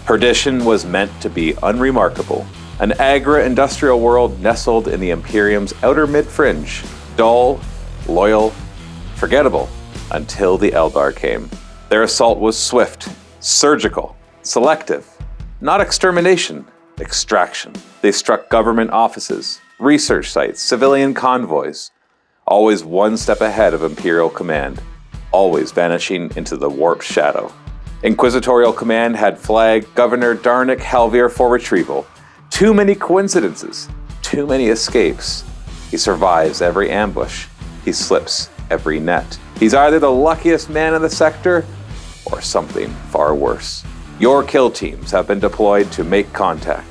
Perdition was meant to be unremarkable, an agri-industrial world nestled in the Imperium's outer mid-fringe, dull, loyal, forgettable, until the Eldar came. Their assault was swift, surgical, selective, not extermination, extraction. They struck government offices, research sites, civilian convoys, always one step ahead of Imperial command, always vanishing into the warped shadow. Inquisitorial command had flagged Governor Darnik Helvier for retrieval. Too many coincidences, too many escapes. He survives every ambush. He slips every net. He's either the luckiest man in the sector or something far worse. Your kill teams have been deployed to make contact,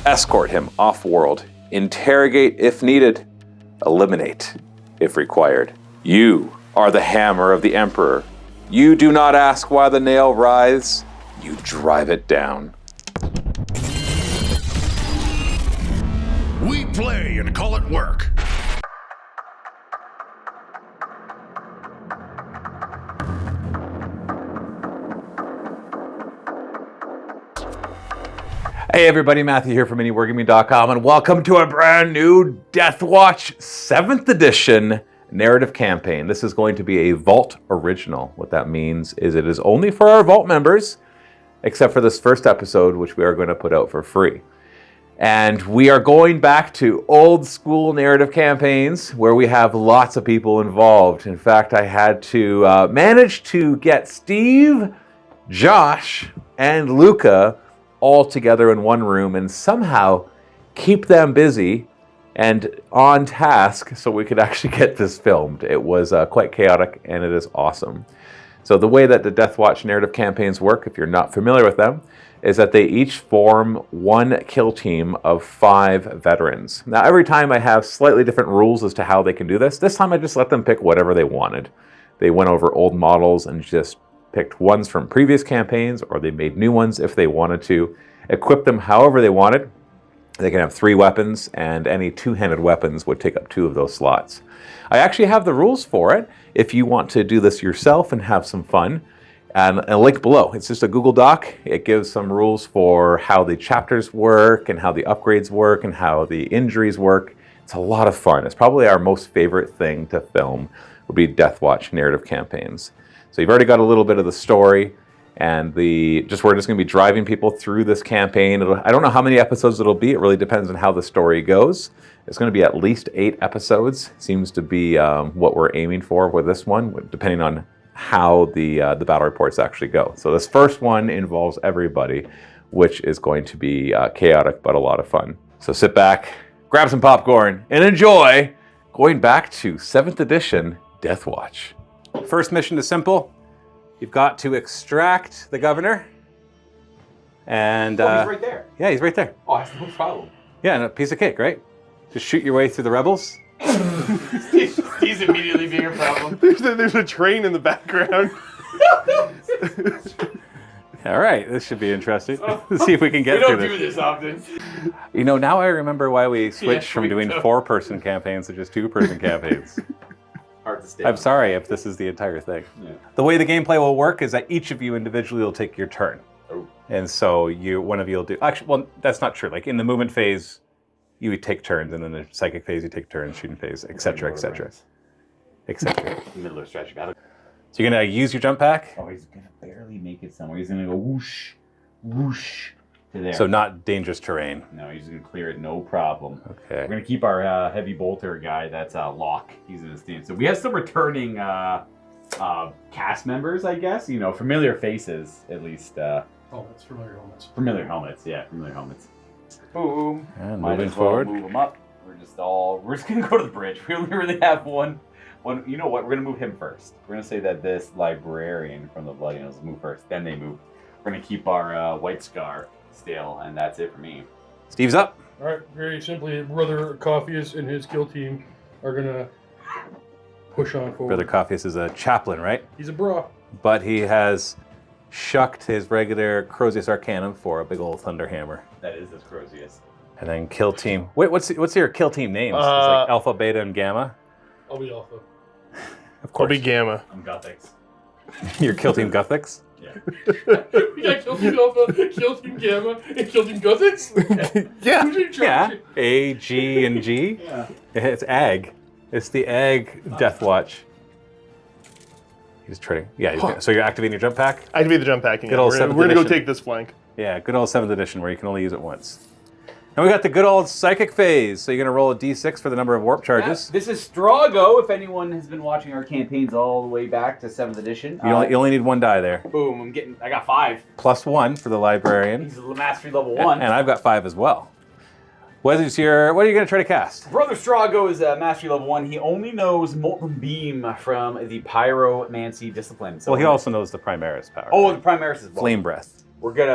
escort him off-world, interrogate if needed, eliminate if required. You are the hammer of the Emperor. You do not ask why the nail writhes, you drive it down. We play and call it work. Hey everybody, Matthew here from MiniWarGaming.com, and welcome to a brand new Deathwatch 7th edition narrative campaign. This is going to be a Vault original. What that means is it is only for our Vault members, except for this first episode, which we are going to put out for free. And we are going back to old school narrative campaigns where we have lots of people involved. In fact, I had to manage to get Steve, Josh, and Luca all together in one room and somehow keep them busy and on task so we could actually get this filmed. It was quite chaotic, and it is awesome. So the way that the Deathwatch narrative campaigns work, if you're not familiar with them, is that they each form one kill team of 5 veterans. Now every time I have slightly different rules as to how they can do this. This time I just let them pick whatever they wanted. They went over old models and just picked ones from previous campaigns, or they made new ones if they wanted to, equip them however they wanted. They can have 3 weapons, and any 2-handed weapons would take up 2 of those slots. I actually have the rules for it if you want to do this yourself and have some fun. And a link below. It's just a Google Doc. It gives some rules for how the chapters work and how the upgrades work and how the injuries work. It's a lot of fun. It's probably our most favorite thing to film would be Deathwatch narrative campaigns. So you've already got a little bit of the story, and we're just going to be driving people through this campaign. I don't know how many episodes it'll be. It really depends on how the story goes. It's going to be at least 8 episodes. Seems to be what we're aiming for with this one, depending on how the battle reports actually go. So this first one involves everybody, which is going to be chaotic but a lot of fun. So sit back, grab some popcorn, and enjoy going back to 7th edition Deathwatch. First mission is simple. You've got to extract the governor. And he's right there. Yeah, he's right there. Oh, that's no problem. Yeah, and a piece of cake, right? Just shoot your way through the rebels. He's immediately being a problem. There's a train in the background. All right, this should be interesting. Let's see if we can get through this. We don't do this often. You know, now I remember why we switched from doing 4-person campaigns to just 2-person campaigns. Hard to stay. I'm sorry if this is the entire thing. Yeah. The way the gameplay will work is that each of you individually will take your turn. Oh. And so one of you will do... Actually, well, that's not true. Like in the movement phase, you would take turns, and then the psychic phase, you take turns, shooting phase, etc., etc., etc. Middle of strategy battle. So you're going to use your jump pack? Oh, he's going to barely make it somewhere. He's going to go whoosh, whoosh to there. So not dangerous terrain. No, he's going to clear it, no problem. Okay. We're going to keep our heavy bolter guy, that's Locke. He's in the stand. So we have some returning cast members, I guess. You know, familiar faces, at least. Oh, that's familiar helmets. Familiar helmets, yeah, familiar helmets. Boom. And Might moving as well forward. Move them up. We're just going to go to the bridge. We only really have one. You know what? We're going to move him first. We're going to say that this librarian from the Bloody Nose move first. Then they move. We're going to keep our White Scar still, and that's it for me. Steve's up. All right, very simply, Brother Coffeus and his kill team are going to push on forward. Brother Coffeus is a chaplain, right? He's a bra. But he has shucked his regular Crozius Arcanum for a big old Thunderhammer. That is this Crozius. And then kill team. Wait, what's your kill team names? It's like Alpha, Beta, and Gamma? I'll be Alpha. Of course. I'll be Gamma. I'm Gothics. Your kill team Gothics? We got Kill Team Alpha, Kill Team Gamma, and Kill Team Gothics? Yeah. Who's in charge? Yeah. A, G, and G. Yeah. It's ag. It's the ag Deathwatch. He's trading. Yeah. So you're activating your jump pack? Activate the jump packing. Good old We're 7th gonna go edition. take this flank. Yeah, good old 7th edition where you can only use it once. And we got the good old psychic phase. So you're going to roll a d6 for the number of warp charges. This is Strago, if anyone has been watching our campaigns all the way back to 7th edition. You only need 1 die there. Boom, I got 5. Plus 1 for the librarian. He's a mastery level 1. And I've got 5 as well. What are you going to try to cast? Brother Strago is a mastery level 1. He only knows Molten Beam from the Pyromancy discipline. So Well, he also knows the Primaris power. Oh, the Primaris as well. Flame Breath.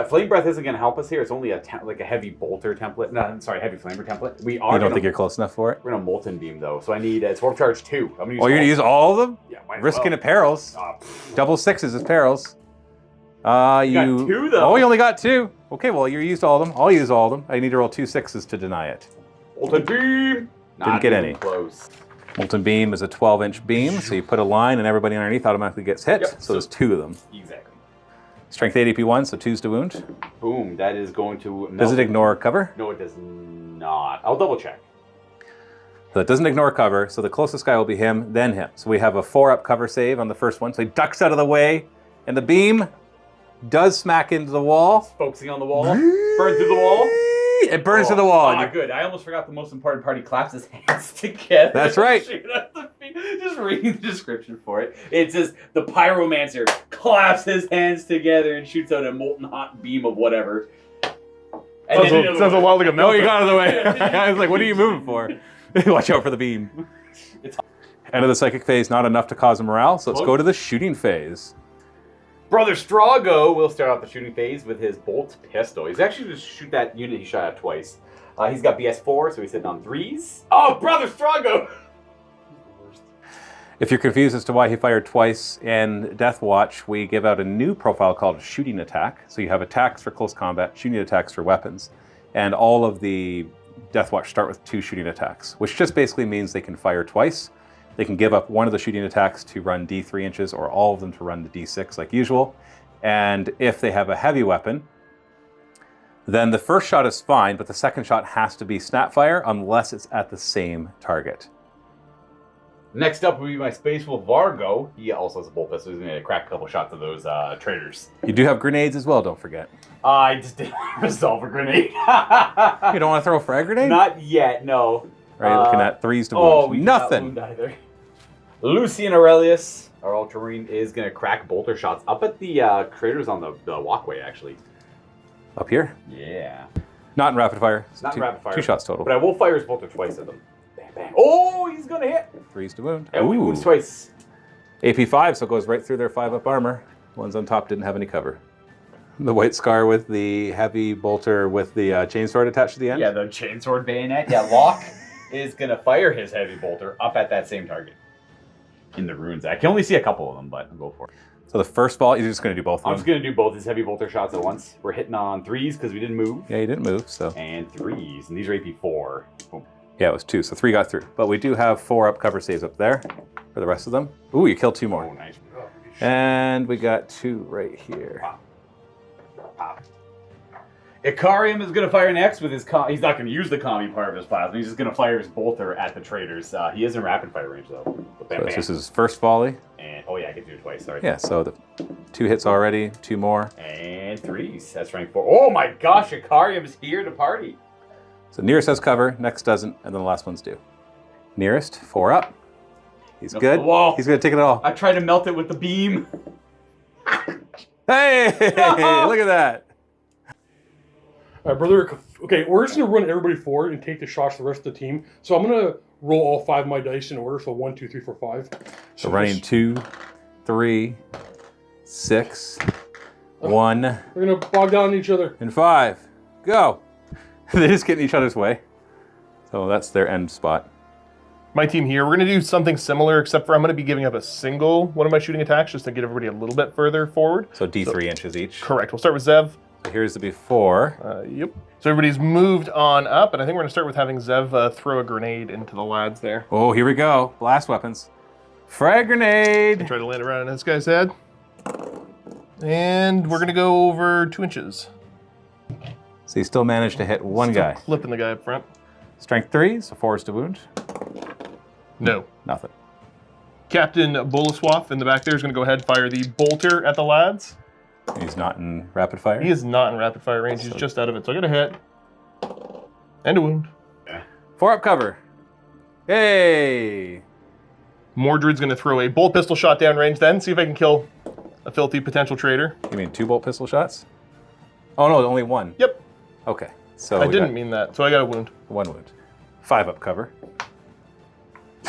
Flame Breath isn't gonna help us here. It's only a heavy bolter template. No, I'm sorry, heavy flamer template. We are. You don't think you're close enough for it? We're gonna Molten Beam though, so I need it's warp charge 2. I'm gonna use. Oh, you're going to use all of them? Yeah, might as Risking well. it perils. Double 6s is perils. You got 2 though. Oh, you only got 2. Okay, well, you used all of them. I'll use all of them. I need to roll 2 6s to deny it. Molten Beam. Didn't get even any. Close. Molten Beam is a 12-inch beam, so you put a line and everybody underneath automatically gets hit. Yep, So there's 2 of them. Exactly. Strength 8 AP1, so 2s to wound. Boom. That is going to. Does it ignore cover? No, it does not. I'll double check. So it doesn't ignore cover, so the closest guy will be him, then him. So we have a 4-up cover save on the first one, so he ducks out of the way, and the beam does smack into the wall. Focusing on the wall. Burn through the wall. It burns to the wall. Ah, good. I almost forgot the most important part. He claps his hands together. That's right. Shoot at the feet. Just reading the description for it. It says the pyromancer claps his hands together and shoots out a molten hot beam of whatever. And Sounds a lot like a No, you meltdown. got out of the way. I was like, what are you moving for? Watch out for the beam. End of the psychic phase, not enough to cause a morale, so let's go to the shooting phase. Brother Strago will start off the shooting phase with his bolt pistol. He's actually just shoot that unit he shot at twice. He's got BS4, so he's sitting on 3s. Oh, Brother Strago! If you're confused as to why he fired twice in Deathwatch, we give out a new profile called shooting attack. So you have attacks for close combat, shooting attacks for weapons, and all of the Deathwatch start with 2 shooting attacks, which just basically means they can fire twice. They can give up one of the shooting attacks to run D3 inches or all of them to run the D6 like usual. And if they have a heavy weapon, then the first shot is fine, but the second shot has to be snapfire unless it's at the same target. Next up will be my Space Wolf Vargo. He also has a bolt pistol. He's going to crack a couple shots of those traitors. You do have grenades as well, don't forget. I just didn't resolve a grenade. You don't want to throw a frag grenade? Not yet, no. Right, looking at 3s to wound. Oh, we Nothing. did not wound either. Lucian Aurelius, our Ultramarine, is going to crack bolter shots up at the traitors on the walkway, actually. Up here? Yeah. Not in rapid fire. Not in rapid fire. 2 shots total. But I will fire his bolter twice at them. Bang, bang. Oh, he's going to hit. 3s to wound. And we wounds twice. AP5, so it goes right through their 5-up armor. Ones on top didn't have any cover. The white scar with the heavy bolter with the chainsword attached to the end? Yeah, the chainsword bayonet. Yeah, Locke is going to fire his heavy bolter up at that same target. In the runes. I can only see a couple of them, but I'll go for it. So the first ball, you're just going to do both of I'm them? just going to do both his heavy bolter shots at once. We're hitting on 3s because we didn't move. Yeah, you didn't move, so. And 3s, and these are AP4. Boom. Yeah, it was 2, so 3 got through. But we do have 4-up cover saves up there for the rest of them. Ooh, you killed 2 more. Oh, nice. And we got 2 right here. Pop. Ikarium is going to fire next with his he's not going to use the commie part of his plasma. He's just going to fire his bolter at the traitors. He is in rapid fire range, though. Bam, So bam. this is his first volley. And, oh, yeah, I can do it twice. Sorry. Yeah, so the 2 hits already, 2 more. And 3s. That's rank 4. Oh, my gosh. Ikarium is here to party. So nearest has cover, next doesn't, and then the last ones do. Nearest, 4 up. He's Nope, good. the wall. He's going to take it all. I tried to melt it with the beam. Hey, look at that. All right, brother. Okay, we're just gonna run everybody forward and take the shots to the rest of the team. So I'm gonna roll all 5 of my dice in order. So 1, 2, 3, 4, 5. So running 2, 3, 6, 1, We're gonna bog down on each other. and 5. Go. They just get in each other's way. So that's their end spot. My team here, we're going to do something similar, except for I'm going to be giving up a single one of my shooting attacks just to get everybody a little bit further forward. So D3 inches each. Correct. We'll start with Zev. So here's the before. Yep. So everybody's moved on up, and I think we're going to start with having Zev throw a grenade into the lads there. Oh, here we go. Blast weapons. Frag grenade. Try to land around on this guy's head. And we're going to go over 2 inches. So you still managed to hit one Still guy. Clipping the guy up front. Strength 3, so 4 is to wound. No. Nothing. Captain Boliswath in the back there is going to go ahead and fire the bolter at the lads. He's not in rapid fire. He is not in rapid fire range. He's just out of it. So I got a hit. And a wound. 4 up cover. Hey! Mordred's going to throw a bolt pistol shot down range then. See if I can kill a filthy potential traitor. You mean 2 bolt pistol shots? Oh no, only 1. Yep. Okay. So I we didn't got mean that. So I got a wound. 1 wound. 5 up cover.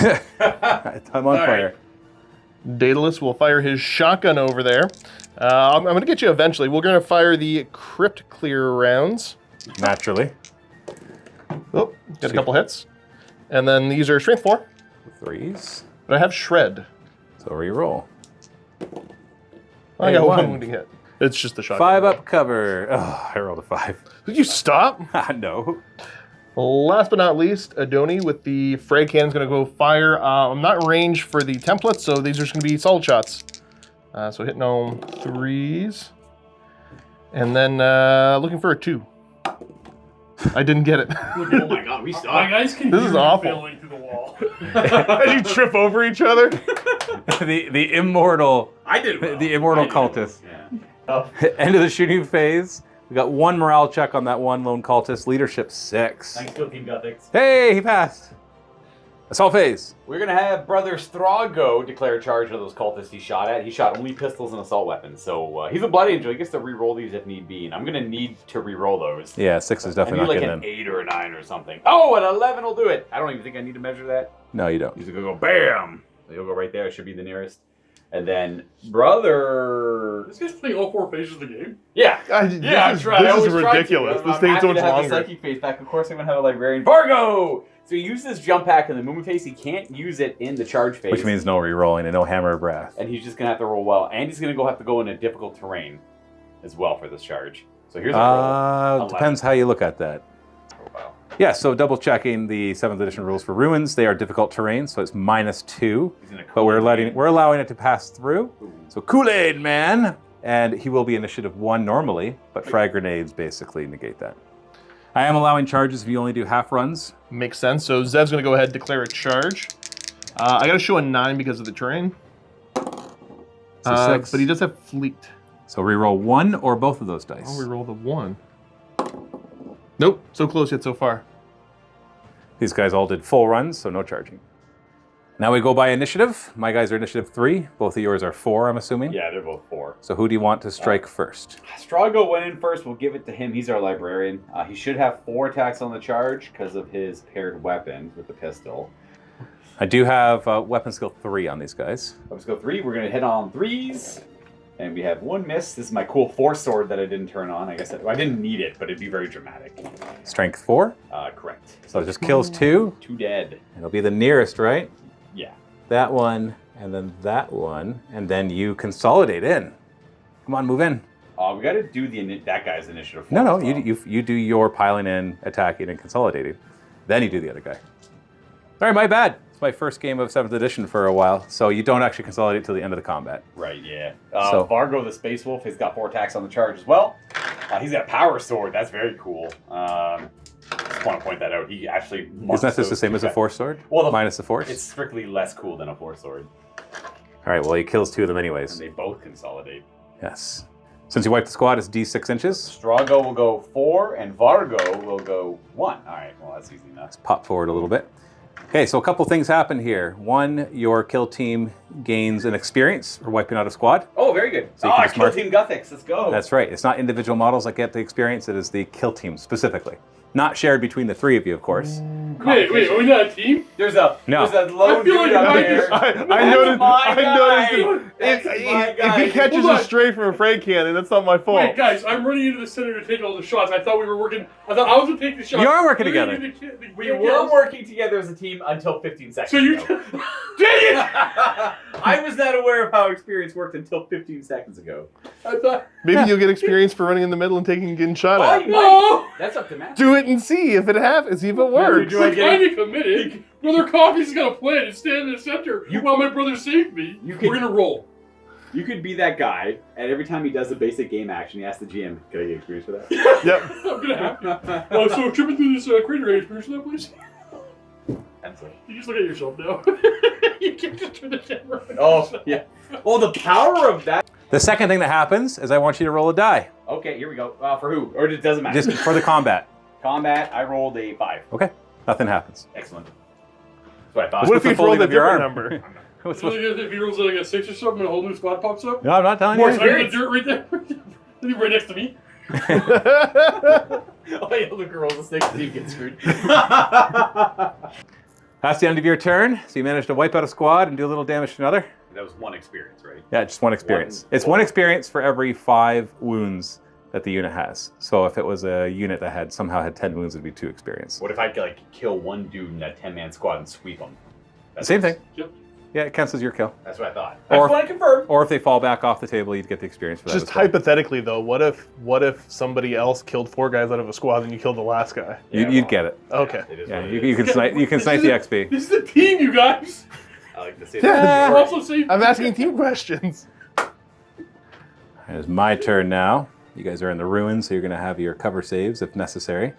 I'm on fire. Daedalus will fire his shotgun over there. I'm going to get you eventually. We're going to fire the crypt clear rounds. Naturally. Oh, got a couple hits. And then these are strength 4. 3s. But I have shred. So re-roll. I Hey, got 1. one wounding hit. It's just the shotgun. 5 up cover. Oh, I rolled a 5. Did you stop? No. Last but not least, Adoni with the frag cannon is going to go fire. I'm not in range for the templates, so these are just going to be solid shots. So hitting on 3s. And then looking for a 2. I didn't get it. Oh my god, we My suck. guys can This hear is you awful. failing through the wall. As you trip over each other. the immortal I did well. the immortal I did well. cultist. Yeah. End of the shooting phase. We got 1 morale check on that 1 lone cultist. Leadership 6. Thanks to Team Gothics. Hey, he passed. Assault phase. We're gonna have Brother Strago declare charge of those cultists he shot at. He shot only pistols and assault weapons, so he's a blood angel. He gets to re-roll these if need be, and I'm gonna need to re-roll those. Yeah, 6 is I definitely need not like getting an in. 8 or a 9 or something. Oh, an 11 will do it. I don't even think I need to measure that. No, you don't. He's gonna go bam. He'll go right there. It should be the nearest. And then Brother. This guy's playing all 4 phases of the game. Yeah. This is ridiculous. This thing's so much longer. Psychic phase back. Of course, I'm gonna have a librarian. Vargo. So he uses this jump hack in the movement phase. He can't use it in the charge phase. Which means no re-rolling and no hammer of breath. And he's just gonna have to roll well, and he's gonna have to go in a difficult terrain as well for this charge. So here's a roll. Depends how you look at that. Oh, wow. Yeah, so double checking the 7th edition rules for ruins. They are difficult terrain, so it's -2. He's in a But we're Kool-Aid. allowing it to pass through. Ooh. So Kool-Aid Man, and he will be initiative 1 normally, but frag grenades basically negate that. I am allowing charges if you only do half runs. Makes sense. So Zev's going to go ahead and declare a charge. I got to show a 9 because of the terrain. So 6. But he does have fleet. So re-roll 1 or both of those dice. I'll re-roll the 1. Nope. So close yet so far. These guys all did full runs, so no charging. Now we go by initiative. My guys are initiative 3. Both of yours are 4, I'm assuming. Yeah, they're both 4. So who do you want to strike first? Strago went in first. We'll give it to him. He's our librarian. He should have 4 attacks on the charge because of his paired weapon with the pistol. I do have weapon skill 3 on these guys. Let's go 3. We're gonna hit on 3s, and we have 1 miss. This is my cool 4 sword that I didn't turn on. I guess I didn't need it, but it'd be very dramatic. Strength 4. Correct. So it just kills 2. 2 dead. It'll be the nearest, right? Yeah. That one, and then that one, and then you consolidate in. Come on, move in. We got to do that guy's initiative. No, no, as well. you do your piling in, attacking, and consolidating. Then you do the other guy. Sorry, my bad. It's my first game of 7th edition for a while, so you don't actually consolidate till the end of the combat. Right, yeah. So- Vargo the Space Wolf has got 4 attacks on the charge as well. He's got Power Sword. That's very cool. Just want to point that out. He actually... Isn't that just the same as a force sword? Well, minus the force? It's strictly less cool than a Force Sword. All right, well, he kills 2 of them And anyways. they both consolidate. Yes. Since you wiped the squad, it's D6 inches. Strago will go 4, and Vargo will go 1. All right, well, that's easy enough. Let's pop forward a little bit. Okay, so a couple things happen here. 1, your kill team gains an experience for wiping out a squad. Oh, very good. So you can just Kill mark- Team Gothics. Let's go. That's right. It's not individual models that get the experience. It is the kill team specifically. Not shared between the 3 of you, of course. Wait, are we not a team? There's a No. lone I feel dude like out I there. I noticed. my I guy. noticed. That's my If guy. he catches Hold a on. stray from a frag cannon, that's not my fault. Wait, guys, I'm running into the center to take all the shots. I thought we were working. I thought I was gonna take the shots. You are working We're together. gonna do the We were working together as a team until 15 seconds So you. ago. Dang it! I was not aware of how experience worked until 15 seconds ago. I thought. Maybe you'll get experience for running in the middle and getting shot Oh, at. you No. might. That's up to Matt. Do it and see if it happens. See if it works. Do I We're get kind of committed. Brother Coffee's got a plan to stand in the center while my brother saved me. You can- We're gonna roll. You could be that guy, and every time he does a basic game action, he asks the GM, "Can I get experience for that?" Yep. I'm gonna have to. So tripping through this crater, experience for that, please. You just look at yourself now. You can't just turn the camera on. Oh, yeah. Oh, the power of that. The second thing that happens is I want you to roll a die. Okay, here we go. For who? Or it doesn't matter. Just for the combat. Combat, I rolled a 5. Okay. Nothing happens. Excellent. That's what I thought. What if the you folding rolled a of your different arm? number? What's So if he rolls like a 6 or something and a whole new squad pops up, No, I'm not telling more you. experience. The dirt right there. He's right next to me. Oh, yeah, look, rolls a 6, you get screwed. That's the end of your turn. So you managed to wipe out a squad and do a little damage to another. That was 1 experience, right? Yeah, just 1 experience. It's 1 experience for every 5 wounds that the unit has. So if it was a unit that somehow had 10 wounds, it'd be 2 experience. What if I could, like, kill one dude in that 10-man squad and sweep him? Same thing. Yep. Yeah, it counts as your kill. That's what I thought. Or I if- just want to confirm. Or if they fall back off the table, you'd get the experience for that. Just as well. hypothetically though, what if somebody else killed 4 guys out of a squad and you killed the last guy? You'd get it. Okay. It is Yeah, what you it is. can snipe the XP. This is a team, you guys. I like to say Yeah. that. We're also safe. I'm asking team questions. It's my turn now. You guys are in the ruins, so you're going to have your cover saves if necessary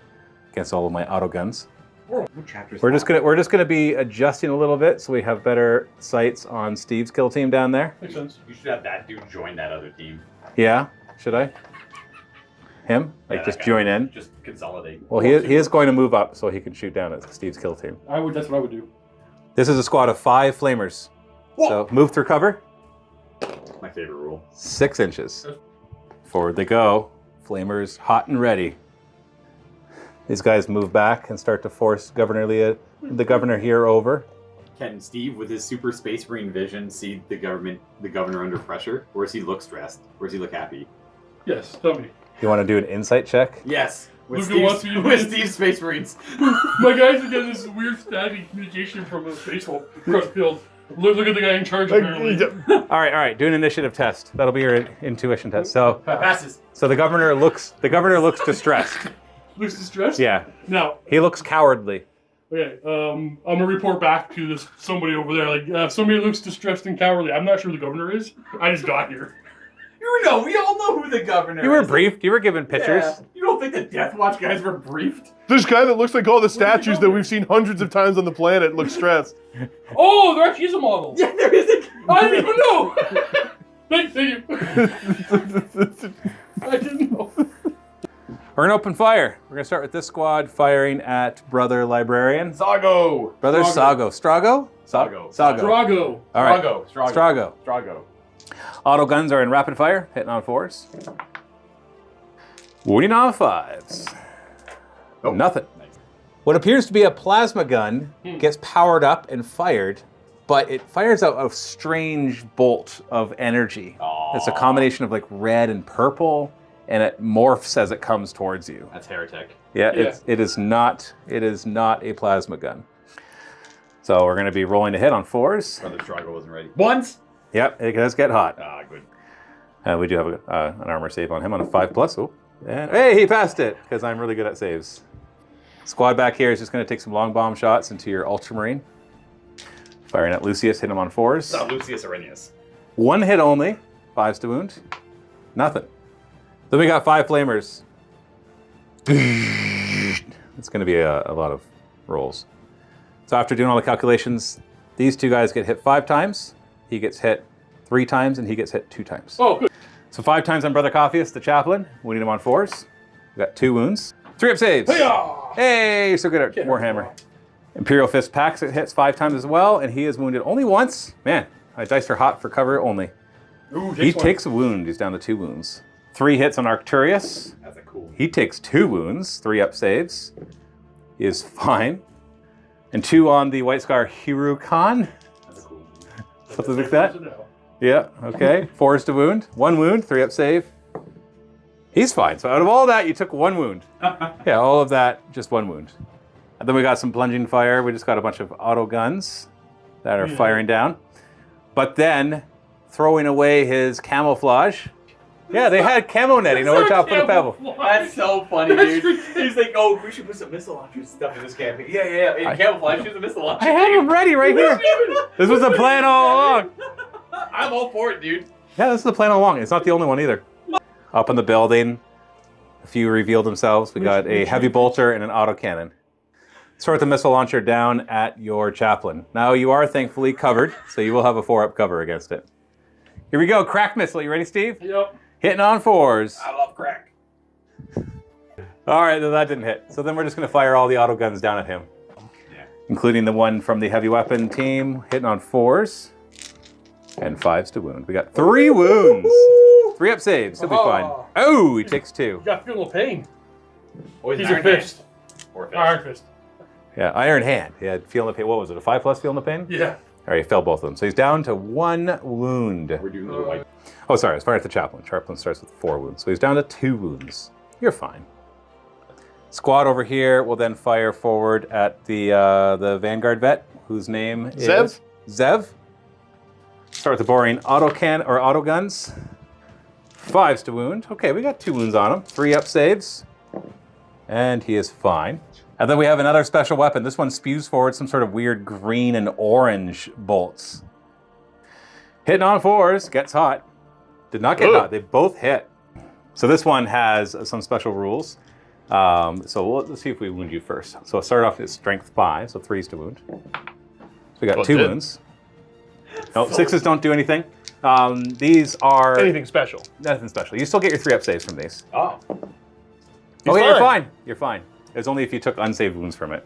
against all of my auto guns. What chapter is We're that? just gonna be adjusting a little bit so we have better sights on Steve's kill team down there. Makes sense. You should have that dude join that other team. Yeah, should I? Him? Like Yeah, just that guy. join in? Just consolidate. Well, he is going to move up so he can shoot down at Steve's kill team. That's what I would do. This is a squad of 5 flamers. So move through cover. My favorite rule. 6 inches. Forward they go. Flamers hot and ready. These guys move back and start to force the governor here over. Can Steve, with his super space marine vision, see the governor under pressure? Or does he look stressed? Or does he look happy? Yes, tell me. You want to do an insight check? Yes. With Luca wants Steve's, me to- with Steve's space marines. My guys are getting this weird static communication from a space hole across the field. Look at the guy in charge, apparently. All right. Do an initiative test. That'll be your intuition test. So Passes. the governor looks distressed. Looks distressed? Yeah, Now, he looks cowardly. okay, I'm gonna report back to somebody over there. Like, somebody looks distressed and cowardly. I'm not sure who the governor is. I just got here. We all know who the governor is. You were briefed. You were given pictures. Yeah. You don't think the Deathwatch guys were briefed? This guy that looks like all the statues that we've seen hundreds of times on the planet looks stressed. Oh, there actually is a model. Yeah, there is a... I didn't even know. Thank you. I didn't know. We're gonna open fire. We're gonna start with this squad firing at Brother Librarian. Zago. Brother Sago. Strago? Sago. Sago. Drago. All right. Strago. Strago. Auto guns are in rapid fire, hitting on 4s. Wounding on 5s. Oh, Nothing. nice. What appears to be a plasma gun gets powered up and fired, but it fires out a strange bolt of energy. Aw. It's a combination of like red and purple, and it morphs as it comes towards you. That's heretic. Yeah, Yeah. it is not a plasma gun. So we're going to be rolling to hit on 4s. Brother Strago wasn't ready. Once. Yep, it does get hot. Ah, good. We do have an armor save on him on a 5+. Oh, and hey, he passed it because I'm really good at saves. Squad back here is just going to take some long bomb shots into your Ultramarine. Firing at Lucius, hit him on 4s. Not Lucius Arrhenius. 1 hit only, 5s to wound. Nothing. Then we got 5 flamers. It's going to be a lot of rolls. So after doing all the calculations, these 2 guys get hit 5 times. He gets hit 3 times, and he gets hit 2 times. Oh, good. So 5 times on Brother Cophius, the chaplain, wounding him on 4s. We got 2 wounds. 3 up saves. Hey-ya! Hey, you're so good at Get Warhammer. Imperial Fist Pax, it hits 5 times as well, and he is wounded only once. Man, my dice are hot for cover only. Ooh, He one. takes a wound. He's down to 2 wounds. 3 hits on Arcturus. That's a cool. He takes 2 wounds, 3 up saves. He is fine. And 2 on the White Scar Hirukan. That's a cool. Something like that. Yeah, okay. 4 is to wound. 1 wound, 3 up save. He's fine. So out of all that, you took 1 wound. Yeah, all of that, just 1 wound. And then we got some plunging fire. We just got a bunch of auto guns that are firing down. But then, throwing away his camouflage. Yeah, they had camo netting over top of the pebble. That's so funny, dude. He's like, oh, we should put some missile launchers and stuff in this campaign. Yeah. In camouflage, shoot the missile launcher. I have them ready right here. This was the plan all along. I'm all for it, dude. Yeah, this is the plan all along. It's not the only one either. Up in the building, a few revealed themselves. We got a heavy bolter and an autocannon. Start the missile launcher down at your chaplain. Now you are thankfully covered, so you will have a 4-up cover against it. Here we go, crack missile. You ready, Steve? Yep. Hitting on 4s. I love crack. All right, that didn't hit. So then we're just going to fire all the auto guns down at him, including the one from the heavy weapon team, hitting on 4s and 5s to wound. We got 3 wounds. 3-up saves. He'll be fine. Oh, he takes 2. You got to feel no pain. Oh, He's a fist. Or fist. Iron fist. Yeah, Iron Hand. He had feeling the pain. What was it, a 5+ feeling the pain? Yeah. All right, he fell both of them. So he's down to 1 wound. We're doing the white. Oh, sorry, I was firing at the chaplain. Chaplain starts with 4 wounds. So he's down to 2 wounds. You're fine. Squad over here will then fire forward at the Vanguard vet, whose name is Zev. Start with the boring auto guns. 5s to wound. Okay, we got 2 wounds on him. 3-up saves. And he is fine. And then we have another special weapon. This one spews forward some sort of weird green and orange bolts. Hitting on 4s, gets hot. Did not get hot, they both hit. So this one has some special rules. Let's see if we wound you first. So I'll start off with strength 5, so 3s to wound. So we got 2 wounds. No, 6s don't do anything. These are... Anything special? Nothing special. You still get your 3-up saves from these. Oh. Okay, you're fine. You're fine. It's only if you took unsaved wounds from it.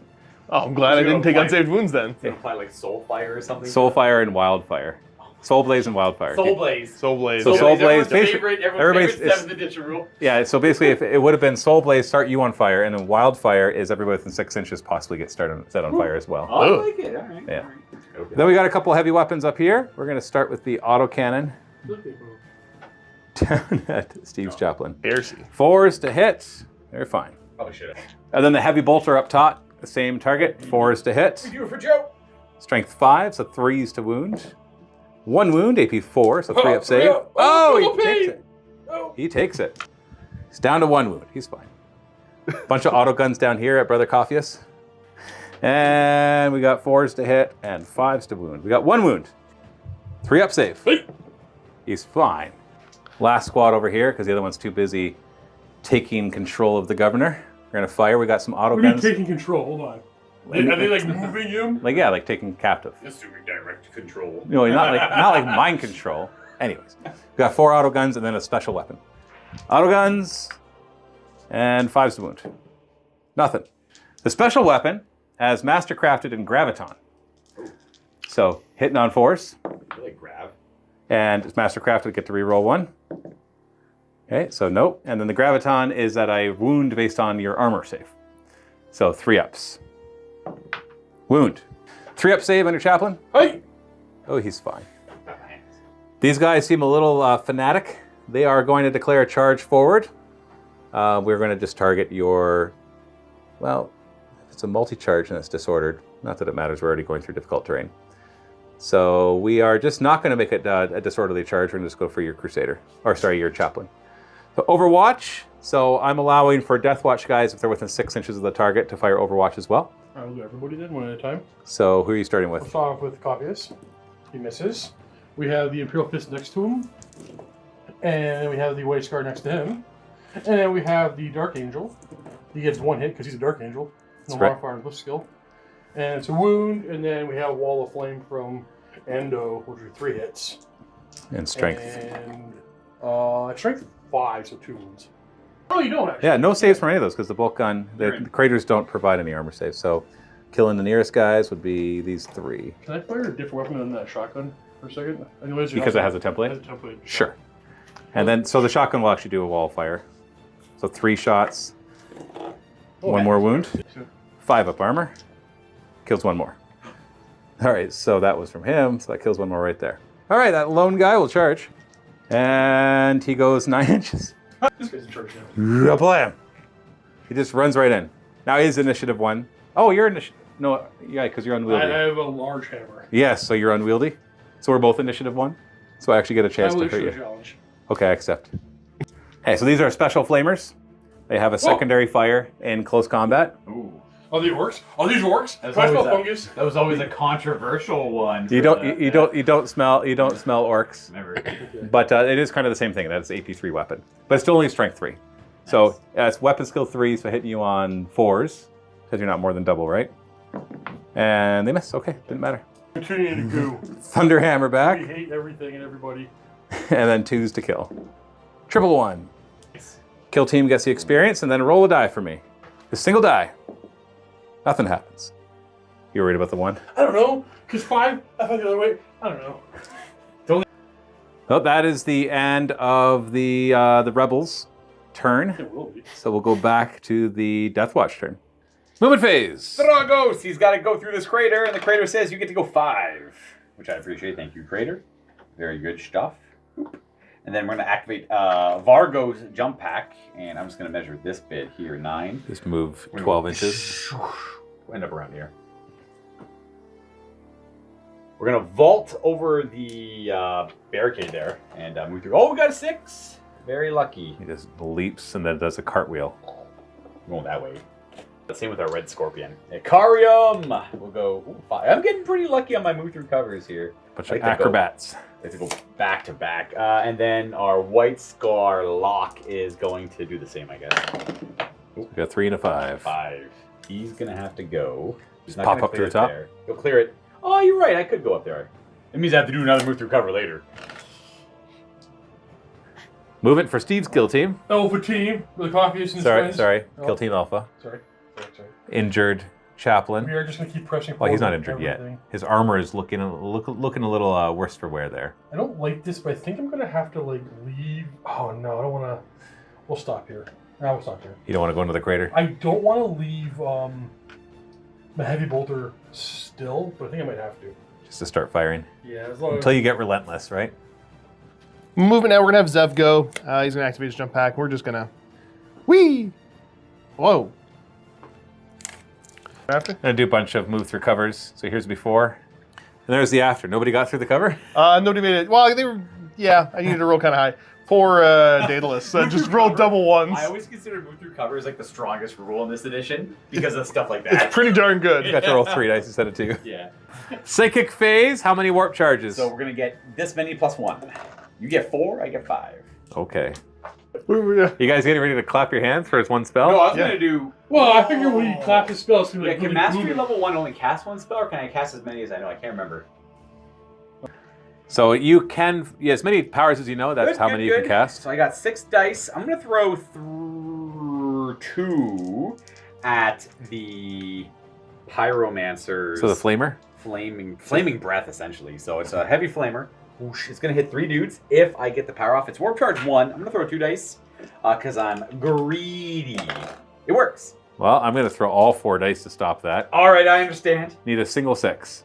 Oh, I'm glad I didn't take unsaved wounds then. They apply like soul fire or something? Soul Fire and Wildfire. Soul Blaze and Wildfire. Soul Blaze. Soul Blaze. So Soul Blaze, Everybody's favorite 7th edition rule. Yeah, so basically if it would have been Soul Blaze, start you on fire, and then Wildfire is everybody within 6 inches possibly get set on fire as well. Oh, I like it. All right. Yeah. All right. Okay. Then we got a couple heavy weapons up here. We're going to start with the autocannon down at Steve's chaplain. Heresy. 4s to hit. They're fine. Probably should have. And then the heavy bolter up top, the same target, 4s to hit. You for Joe. Strength 5, so 3s to wound. 1 wound, AP 4, so 3-up save. Oh, He takes it. He takes it. He's down to 1 wound. He's fine. Bunch of auto guns down here at Brother Coffius. And we got 4s to hit and 5s to wound. We got 1 wound. 3-up save. He's fine. Last squad over here, because the other one's too busy taking control of the governor. We're going to fire. We got some auto What are you guns. taking control? Hold on. Are they like moving him? Like taking captive. Assuming direct control. No, not like mind control. Anyways, we got 4 auto guns and then a special weapon. Auto guns and 5s to wound. Nothing. The special weapon has mastercrafted in graviton. So hitting on 4s. Really grab. And it's mastercrafted, get to reroll 1. Okay, so nope. And then the graviton is that I wound based on your armor save. So 3-ups. Wound. 3-up save on your chaplain. Hey! Oh, he's fine. These guys seem a little fanatic. They are going to declare a charge forward. We're going to just target your, well, if it's a multi-charge and it's disordered, not that it matters, we're already going through difficult terrain. So we are just not going to make it a disorderly charge. We're going to just go for your Crusader, or sorry, your Chaplain. So Overwatch. So I'm allowing for Deathwatch guys, if they're within 6 inches of the target, to fire Overwatch as well. All right, we'll do everybody then, one at a time. So who are you starting We'll with? start off with Coffius. He misses. We have the Imperial Fist next to him. And then we have the White Scar next to him. And then we have the Dark Angel. He gets 1 hit because he's a Dark Angel. No modifier on lift skill. And it's a wound. And then we have Wall of Flame from Endo, which are 3 hits. And strength. And strength 5, so 2 wounds. Oh, you don't actually. Yeah, no saves from any of those because the bolt gun, the craters don't provide any armor saves. So killing the nearest guys would be these 3. Can I fire a different weapon than that shotgun for a second? Because it has a template? It has a template. Sure. And then, so the shotgun will actually do a wall of fire. So 3 shots, 1 more wound, 5-up armor, kills 1 more. All right, so that was from him, so that kills 1 more right there. All right, that lone guy will charge. And he goes 9 inches. This guy's in charge now. Blam! He just runs right in. Now he's initiative 1. Oh, you're initiative. No, yeah, because you're unwieldy. I have a large hammer. Yes, so you're unwieldy. So we're both initiative 1. So I actually get a chance to hurt you. Challenge. Okay, I accept. Hey, so these are special flamers. They have a secondary fire in close combat. Ooh. Are they orcs? Are these orcs? That's Do I smell always a- fungus? That was always a controversial one. You don't smell orcs, Remember. but it is kind of the same thing. That's AP3 weapon, but it's still only strength 3. So it's weapon skill 3, so hitting you on 4s because you're not more than double, right? And they miss. Okay, didn't matter. Continue to go. Thunder hammer back, We hate everything and everybody. and then 2s to kill. Triple 1. Kill team gets the experience, and then roll a die for me. A single die. Nothing happens. You worried about the 1? I don't know. Because 5, I thought the other way. I don't know. Well, that is the end of the rebels' turn. It will be. So we'll go back to the Deathwatch turn. Movement phase. Dragos! He's got to go through this crater, and the crater says you get to go 5, which I appreciate. Thank you, crater. Very good stuff. Oop. And then we're going to activate Vargo's jump pack, and I'm just going to measure this bit here, 9. Just move 12 inches. We'll end up around here. We're going to vault over the barricade there and move through. Oh, we got a 6. Very lucky. He just leaps and then does a cartwheel. Going that way. The same with our red scorpion. Icarium! We'll go 5. I'm getting pretty lucky on my move through covers here. Bunch I of like to go- acrobats. I like to go back to back. And then our white scar lock is going to do the same, I guess. We got 3 and a 5. 5. He's going to have to go. He's not Pop gonna up to clear the top? it there. He'll clear it. Oh, you're right. I could go up there. It means I have to do another move through cover later. Movement for Steve's kill team. Alpha team with the coffee and Sorry. Oh. Kill team Alpha. Sorry. Injured chaplain. We are just going to keep pressing Well, he's not forward injured with yet. everything. His armor is looking a little worse for wear there. I don't like this, but I think I'm going to have to, leave. Oh, no. I don't want to. We'll stop here. No, we'll stop here. You don't want to go into the crater? I don't want to leave my heavy bolter still, but I think I might have to. Just to start firing. Yeah, as long Until you get relentless, right? Moving now, we're going to have Zev go. He's going to activate his jump pack. We're just going to... Whee! Whoa. After? I'm going to do a bunch of move through covers. So here's before. And there's the after. Nobody got through the cover? Nobody made it. Well, they were... Yeah, I needed to roll kind of high. Poor Daedalus. Just rolled double ones. I always consider move through cover as like the strongest rule in this edition because of stuff like that. It's pretty darn good. You got to roll 3 dice instead of 2. Yeah. Psychic phase. How many warp charges? So we're going to get this many plus 1. You get 4, I get 5. Okay. You guys getting ready to clap your hands for his one spell? No, I was Yeah. going to do... Well, I figure when you clap his spell, it's going to Yeah, be can Mastery level 1 only cast 1 spell, or can I cast as many as I know? I can't remember. So you can, as many powers as you know, that's Good, how good, many you good. can cast. So I got 6 dice. I'm going to throw 2 at the Pyromancer's So the flamer? flaming breath, essentially. So it's a heavy flamer. Whoosh, it's going to hit 3 dudes. If I get the power off, it's warp charge 1. I'm going to throw 2 dice because I'm greedy. It works. Well, I'm going to throw all 4 dice to stop that. All right, I understand. Need a single 6.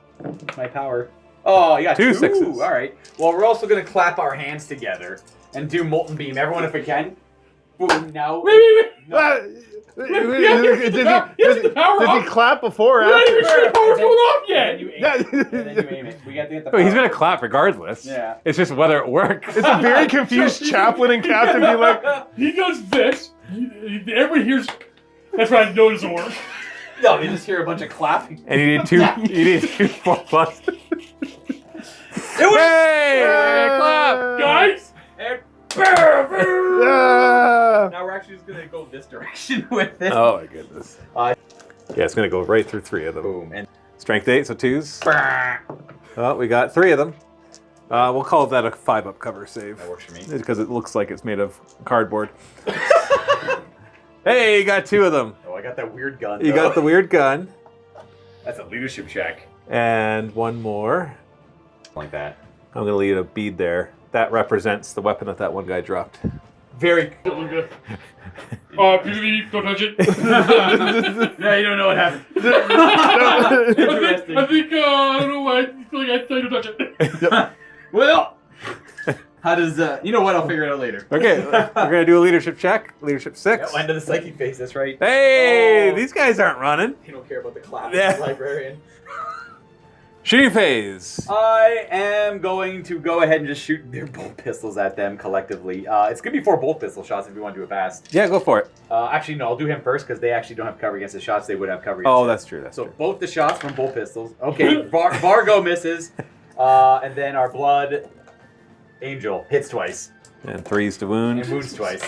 My power. Oh, you got 2 2 sixes. All right. Well, we're also going to clap our hands together and do Molten Beam. Everyone, if we can. Boom, now. Wait. Did the power he off. clap before or We're not even after? sure the power's going off And yet. then you aim Yeah. it. And then you aim it. We got to get the Oh, he's power. going to clap regardless. Yeah. It's just whether it works. It's a very confused chaplain and captain being like, He does this. Everybody hears. That's why I know it doesn't work. No, you just hear a bunch of clapping. And you need 2 4 plus. It was. Hey! Clap! Guys! And "Ah." now we're actually just going to go this direction with it. Oh my goodness. Uh, Yeah, it's going to go right through 3 of them. Boom. And Strength 8, so 2s. Well, we got 3 of them. We'll call that a 5-up cover save. that works for me. Because it looks like it's made of cardboard. Hey, you got 2 of them. Oh, I got that weird gun. You got the weird gun. That's a leadership check. And 1 more. Like that. I'm going to leave a bead there. That represents the weapon that one guy dropped. Very. Don't look good. PvP, don't touch it. No, you don't know what happened. I think, I don't know why. I feel like I tell you to touch it. Well, how does you know what? I'll figure it out later. Okay, we're going to do a leadership check. Leadership 6. Oh, end of the psychic phase. That's right. Hey, Oh. these guys aren't running. You don't care about the class. Yeah. Librarian. Shooting phase. I am going to go ahead and just shoot their bolt pistols at them collectively. It's going to be 4 bolt pistol shots if you want to do it fast. Yeah, go for it. Actually, no, I'll do him first because they actually don't have cover against the shots. They would have cover against Oh, him. that's true. That's So true. both the shots from bolt pistols. Okay, Vargo misses. And then our blood angel hits twice. And 3s to wound. And moves twice.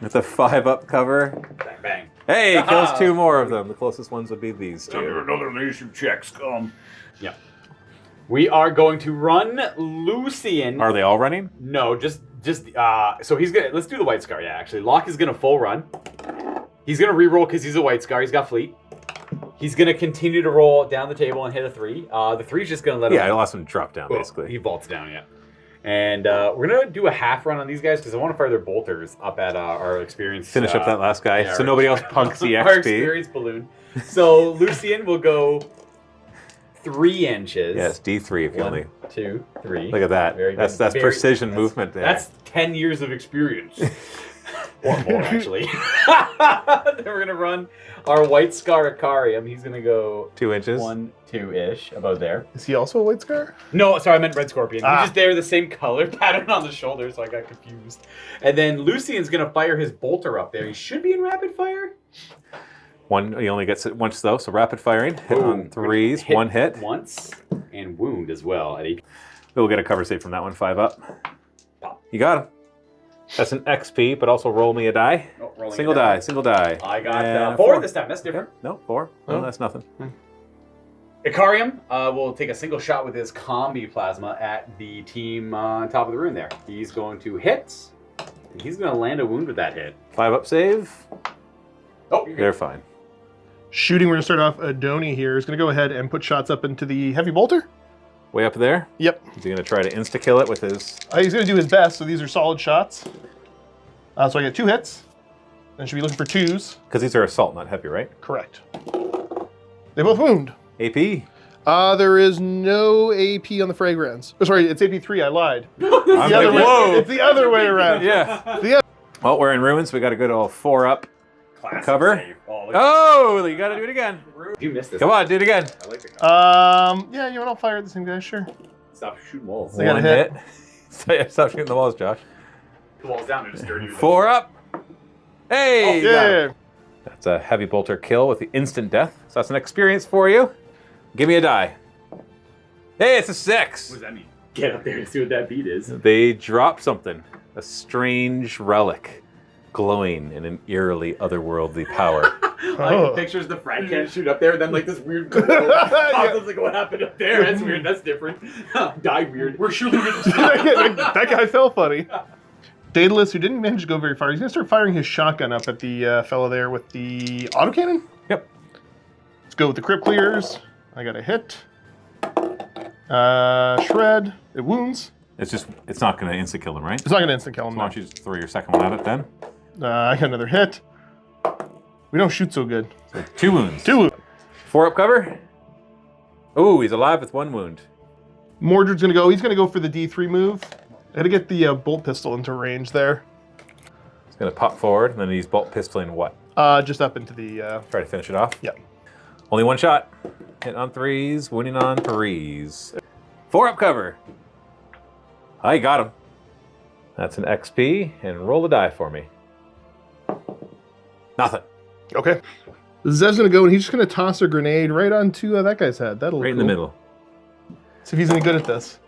With a 5-up cover. Bang, bang. Hey, kills 2 more of them. The closest ones would be these 2. Another nation check, scum. Yeah. We are going to run Lucian. Are they all running? No, just so he's gonna, let's do the White Scar, yeah, actually. Locke is gonna full run. He's gonna re-roll because he's a White Scar, he's got fleet. He's gonna continue to roll down the table and hit a 3. The 3's just gonna let him. Yeah, I lost him drop down, He basically. vaults down, yeah. And we're gonna do a half run on these guys because I want to fire their bolters up at our experience. Finish up that last guy, yeah, so nobody else punks the our XP. experience balloon. So Lucian will go 3 inches. Yes, D3 if you 1, only. 2, 3. Look at that. Very That's good. precision movement there. That's 10 years of experience. Or more, actually. Then we're going to run our White Scar Akarium. He's going to go 2 inches. 1, 2-ish, about there. Is he also a White Scar? No, sorry, I meant Red Scorpion. Ah. He's just there, the same color pattern on the shoulder, so I got confused. And then Lucian's going to fire his bolter up there. He should be in rapid fire. One, he only gets it once though, so rapid firing. Hit Boom. on 3s, 1 hit. Once, and wound as well at 8. We'll get a cover save from that one, 5 up. You got him. That's an XP, but also roll me a die. Oh, rolling Single it down. die, single die. I got And 4 this time. That's different. No, 4. No, that's nothing. Ikarium will take a single shot with his combi plasma at the team on top of the rune there. He's going to hit. And he's going to land a wound with that hit. 5 up save. Oh, you're They're good. fine. Shooting, we're going to start off. Adoni here is going to go ahead and put shots up into the heavy bolter. Way up there. Yep. Is he going to try to insta-kill it with his... He's going to do his best, so these are solid shots. So I get 2 hits. Then should be looking for 2s. Because these are assault, not heavy, right? Correct. They both wound. AP. There is no AP on the fragrance. Oh, sorry, it's AP3. I lied. I'm The other like, way- whoa! It's the other way around. Yeah. Well, we're in ruins. We got a good old 4 up. Classic Cover. save. Oh, look Oh, you got to do it again. You missed this. Come on, do it again. I like the Yeah, you want to fire at the same guy? Sure. Stop shooting walls. I got a 1 hit. hit. Stop shooting the walls, Josh. The walls down. They're just dirty. 4 up. Hey! you got it. Yeah. That's a heavy bolter kill with the instant death. So that's an experience for you. Give me a die. Hey, it's a 6. What does that mean? Get up there and see what that beat is. They drop something. A strange relic. Glowing in an eerily otherworldly power. Like pictures the frag can't shoot up there, and then like this weird glow pops up, like what happened up there? That's weird. That's different. Died weird. We're shooting that guy fell funny. Daedalus, who didn't manage to go very far, he's going to start firing his shotgun up at the fellow there with the autocannon. Yep. Let's go with the crypt clears. I got a hit. Shred. It wounds. It's not going to insta kill him, right? It's not going to instant kill him. Why No. don't you just throw your second one at it then? I got another hit. We don't shoot so good. 2 wounds. 2 wounds. 4 up cover. Ooh, he's alive with 1 wound. Mordred's going to go. He's going to go for the D3 move. I got to get the bolt pistol into range there. He's going to pop forward, and then he's bolt pistoling what? Just up into the... Try to finish it off. yeah. Only 1 shot. Hit on 3s, wounding on 3s. 4 up cover. I got him. That's an XP, and roll the die for me. Nothing. Okay. Zev's going to go, and he's just going to toss a grenade right onto that guy's head. That'll look Right in the cool. middle. See if he's any good at this.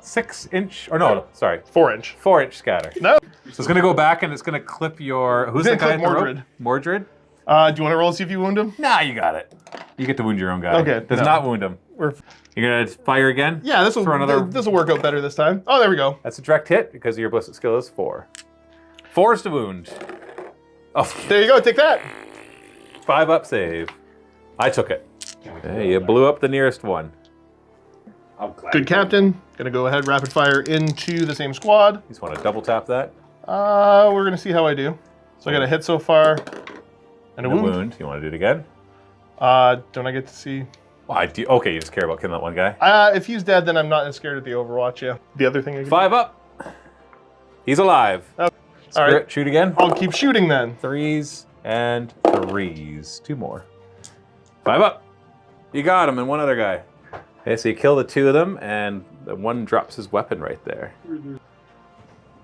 6 inch, or no, sorry, 4 inch. 4 inch scatter. No. So it's going to go back and it's going to clip your. Who's the It's guy gonna at the clip rope? Mordred? Do you want to roll to see if you wound him? Nah, you got it. You get to wound your own guy. Okay, Does no. not wound him. We're... You're going to fire again? Yeah, this will Throw another- work out better this time. Oh, there we go. That's a direct hit because your ballistic skill is 4. 4 is to wound. Oh, There you go. Take that. 5 up save. I took it. Hey, you blew up the nearest one. I'm glad. Good captain. Gonna go ahead, rapid fire into the same squad. You just want to double tap that. We're gonna see how I do. So I got a hit so far, and a And a wound. wound. You want to do it again? Don't I get to see? Well, I do. Okay, you just care about killing that one guy. If he's dead, then I'm not as scared of the Overwatch. Yeah. The other thing. I can 5 up. He's alive. Oh, Screw all right. it, shoot again. I'll keep shooting then. 3s and 3s. 2 more. 5 up. You got him and one other guy. Okay, so you kill the two of them, and the one drops his weapon right there. We're going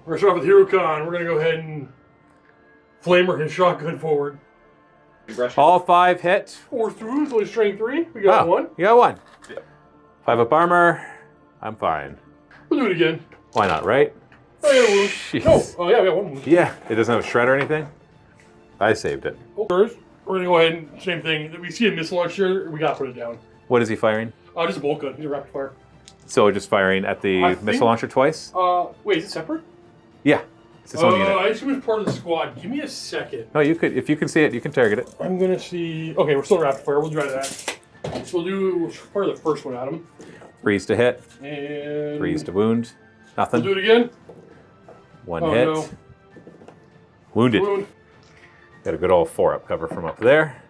to start off with Hirukon. We're going to go ahead and flamer his shotgun forward. All 5 hit. 4 through, it's only strength 3. We got 1. You got 1. 5 up armor. I'm fine. We'll do it again. Why not, right? Oh, yeah, wound. Jeez. Oh, yeah, we got 1 wound. Yeah, it doesn't have a shred or anything? I saved it. First, we're going to go ahead and, same thing. We see a missile launcher, we got to put it down. What is he firing? Just a bolt gun. He's a rapid fire. So just firing at the missile launcher twice? Wait, is it separate? Yeah. It's its own unit. I assume it's part of the squad. Give me a second. No, you could. If you can see it, you can target it. I'm going to see... Okay, we're still rapid fire. We'll try that. So we'll do part of the first one at him. Freeze to hit. And... Freeze to wound. Nothing. We'll do it again. 1 hit. No. Wounded. Wound. Got a good old 4-up cover from up there.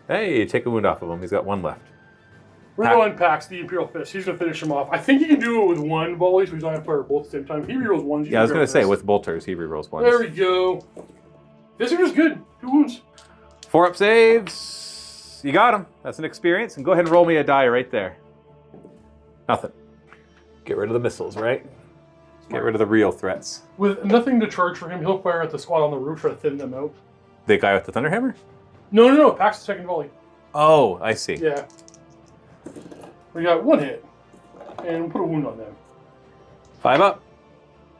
Hey, take a wound off of him. He's got 1 left. We're going to unpack the Imperial Fist. He's going to finish him off. I think he can do it with 1 volley, so he's not going to fire both at the same time. He rerolls 1s. Yeah, I was going to say, with bolters, he rerolls 1s. There we go. This one is good. 2 wounds. 4-up saves. You got him. That's an experience. And go ahead and roll me a die right there. Nothing. Get rid of the missiles, right? Get rid of the real threats. With nothing to charge for him, he'll fire at the squad on the roof, try to thin them out. The guy with the Thunderhammer? No. Packs the second volley. Oh, I see. Yeah. We got 1 hit. And we'll put a wound on them. 5 up.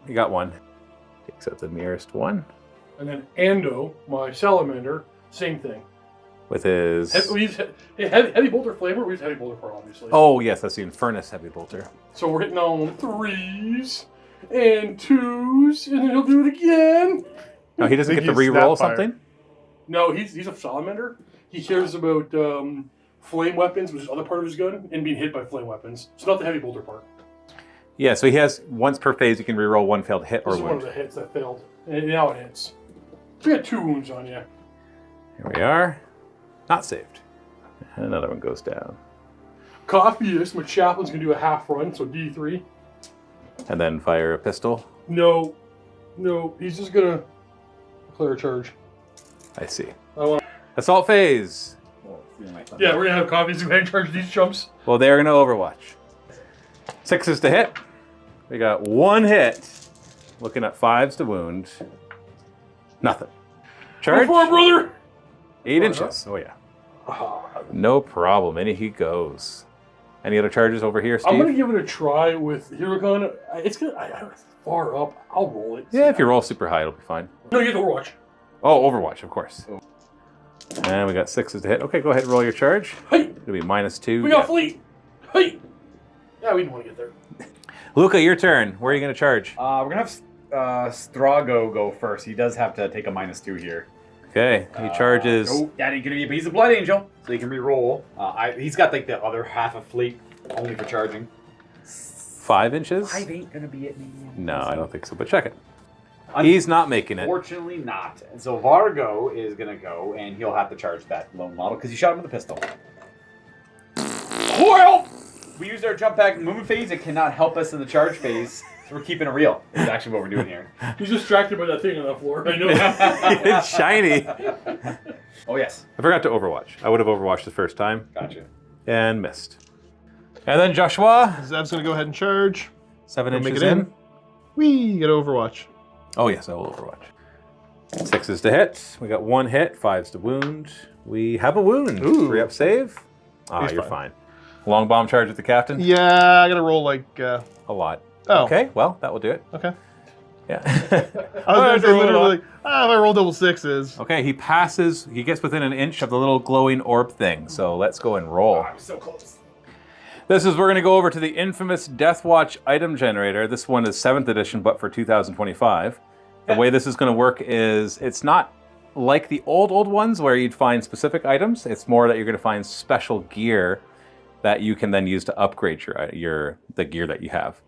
You got 1. Takes out the nearest one. And then Ando, my salamander, same thing. With his... Heavy bolter flavor, we use heavy bolter for obviously. Oh, yes, that's the Infernus Heavy Bolter. So we're hitting on 3s and 2s, and then he'll do it again. No, he doesn't I get think to he's re-roll Snapfire. something? No, he's a salamander. He cares about flame weapons, which is the other part of his gun, and being hit by flame weapons. It's not the heavy bolter part. Yeah, so he has, once per phase, you can re-roll 1 failed hit or This is one of wound. the hits that failed. And now it hits. So we got 2 wounds on you. Here we are. Not saved. And another one goes down. Copyist, my chaplain's going to do a half run, so D3. And then fire a pistol. No, he's just going to declare a charge. I see. I want. Assault phase. Yeah, we're going to have copies who charge these chumps. Well, they're going to Overwatch. 6s to hit. We got 1 hit. Looking at 5s to wound. Nothing. Charge. Go for it, brother! 8 inches. Oh, yeah. No problem. In he goes. Any other charges over here, Steve? I'm going to give it a try with Hirukon. It's going to... Far up. I'll roll it. Yeah, if you roll super high, it'll be fine. No, you have to Overwatch. Oh, Overwatch, of course. And we got 6s to hit. Okay, go ahead and roll your charge. Hey! It'll be -2. We got fleet! Hey! Yeah, we didn't want to get there. Luca, your turn. Where are you going to charge? We're going to have Strago go first. He does have to take a -2 here. Okay, he charges. Oh, that ain't gonna be, but he's a Blood Angel, so he can re-roll. He's got like the other half of fleet only for charging. 5 inches? 5 ain't gonna be it, maybe. No, I don't think so, but check it. He's not making it. Unfortunately not. And so Vargo is gonna go, and he'll have to charge that lone model because you shot him with a pistol. Well, we used our jump back movement phase. It cannot help us in the charge phase, so we're keeping it real. That's actually what we're doing here. He's distracted by that thing on the floor. I know. It's shiny. Oh yes. I forgot to Overwatch. I would have Overwatched the first time Gotcha. and missed. And then Joshua, Zev's going to go ahead and charge. 7 Don't make inches it in. in. Whee! Get Overwatch. Oh yes, I will Overwatch. 6s to hit. We got 1 hit, 5s to wound. We have a wound. Ooh. 3-up save. Ah, He's you're fine. fine. Long bomb charge with the captain? Yeah, I got to roll like... A lot. Oh. Okay, well, that will do it. Okay. Yeah. I was going to say literally like, if I roll double 6s. Okay, he passes, he gets within an inch of the little glowing orb thing, so let's go and roll. I'm so close. We're going to go over to the infamous Deathwatch item generator. This one is 7th edition, but for 2025. The way this is going to work is, it's not like the old ones where you'd find specific items. It's more that you're going to find special gear that you can then use to upgrade the gear that you have.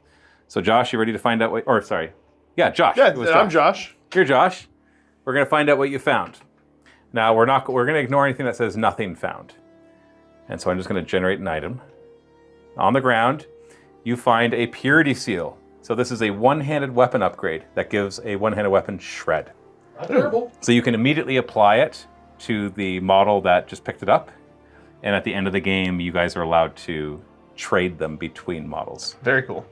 So Josh, you ready to find out what, or sorry. Yeah, Josh. Yeah, It was I'm Josh. Here, Josh. We're going to find out what you found. Now, we're going to ignore anything that says nothing found. And so I'm just going to generate an item. On the ground, you find a purity seal. So this is a one-handed weapon upgrade that gives a one-handed weapon shred. Not terrible. So you can immediately apply it to the model that just picked it up. And at the end of the game, you guys are allowed to trade them between models. Very cool.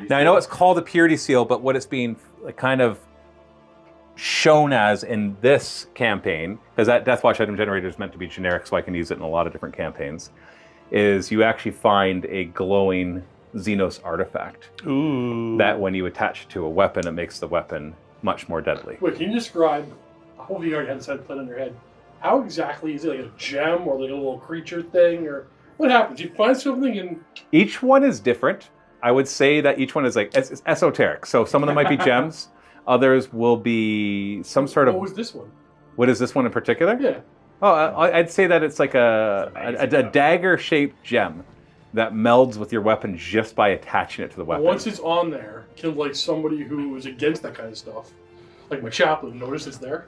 Now I know it's called a purity seal, but what it's being kind of shown as in this campaign, because that Deathwatch item generator is meant to be generic, so I can use it in a lot of different campaigns, is you actually find a glowing Xenos artifact. Ooh. That when you attach it to a weapon, it makes the weapon much more deadly. Wait, can you describe? Hopefully you already had this plan in your head. How exactly is it? Like a gem or like a little creature thing, or what happens? You find something and Each one is different. I would say that each one is like it's esoteric. So some of them might be gems. Others will be some sort of. what was this one? What is this one in particular? Yeah. Oh, I'd say that it's like a dagger-shaped gem that melds with your weapon just by attaching it to the weapon. Once it's on there, can like somebody who is against that kind of stuff, like my chaplain, notice it's there?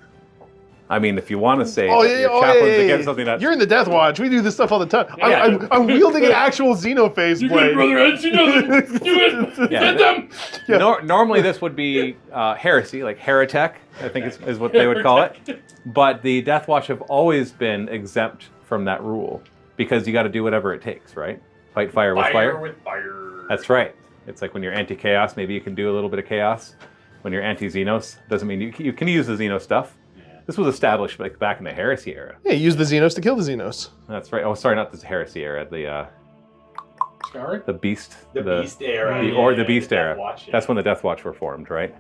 I mean, if you want to say Oh, that yeah, your oh, chaplain's yeah, yeah, against yeah. something that's... You're in the Deathwatch. We do this stuff all the time. Yeah. I'm wielding an actual Xeno face You blade. good, brother Ed? You know it. Do it. Yeah. Get them. Yeah. Normally this would be heresy, like heretic, I think is what they would call it. But the Deathwatch have always been exempt from that rule because you got to do whatever it takes, right? Fight fire with fire. with fire. That's right. It's like when you're anti-chaos, maybe you can do a little bit of chaos. When you're anti-Xenos, doesn't mean you can use the Xenos stuff. This was established like back in the heresy era. Yeah, use the Xenos to kill the Xenos. That's right. Oh, sorry, not the heresy era. Sorry? The beast. The Beast era. The Beast era. Deathwatch, yeah. That's when the Deathwatch were formed, right?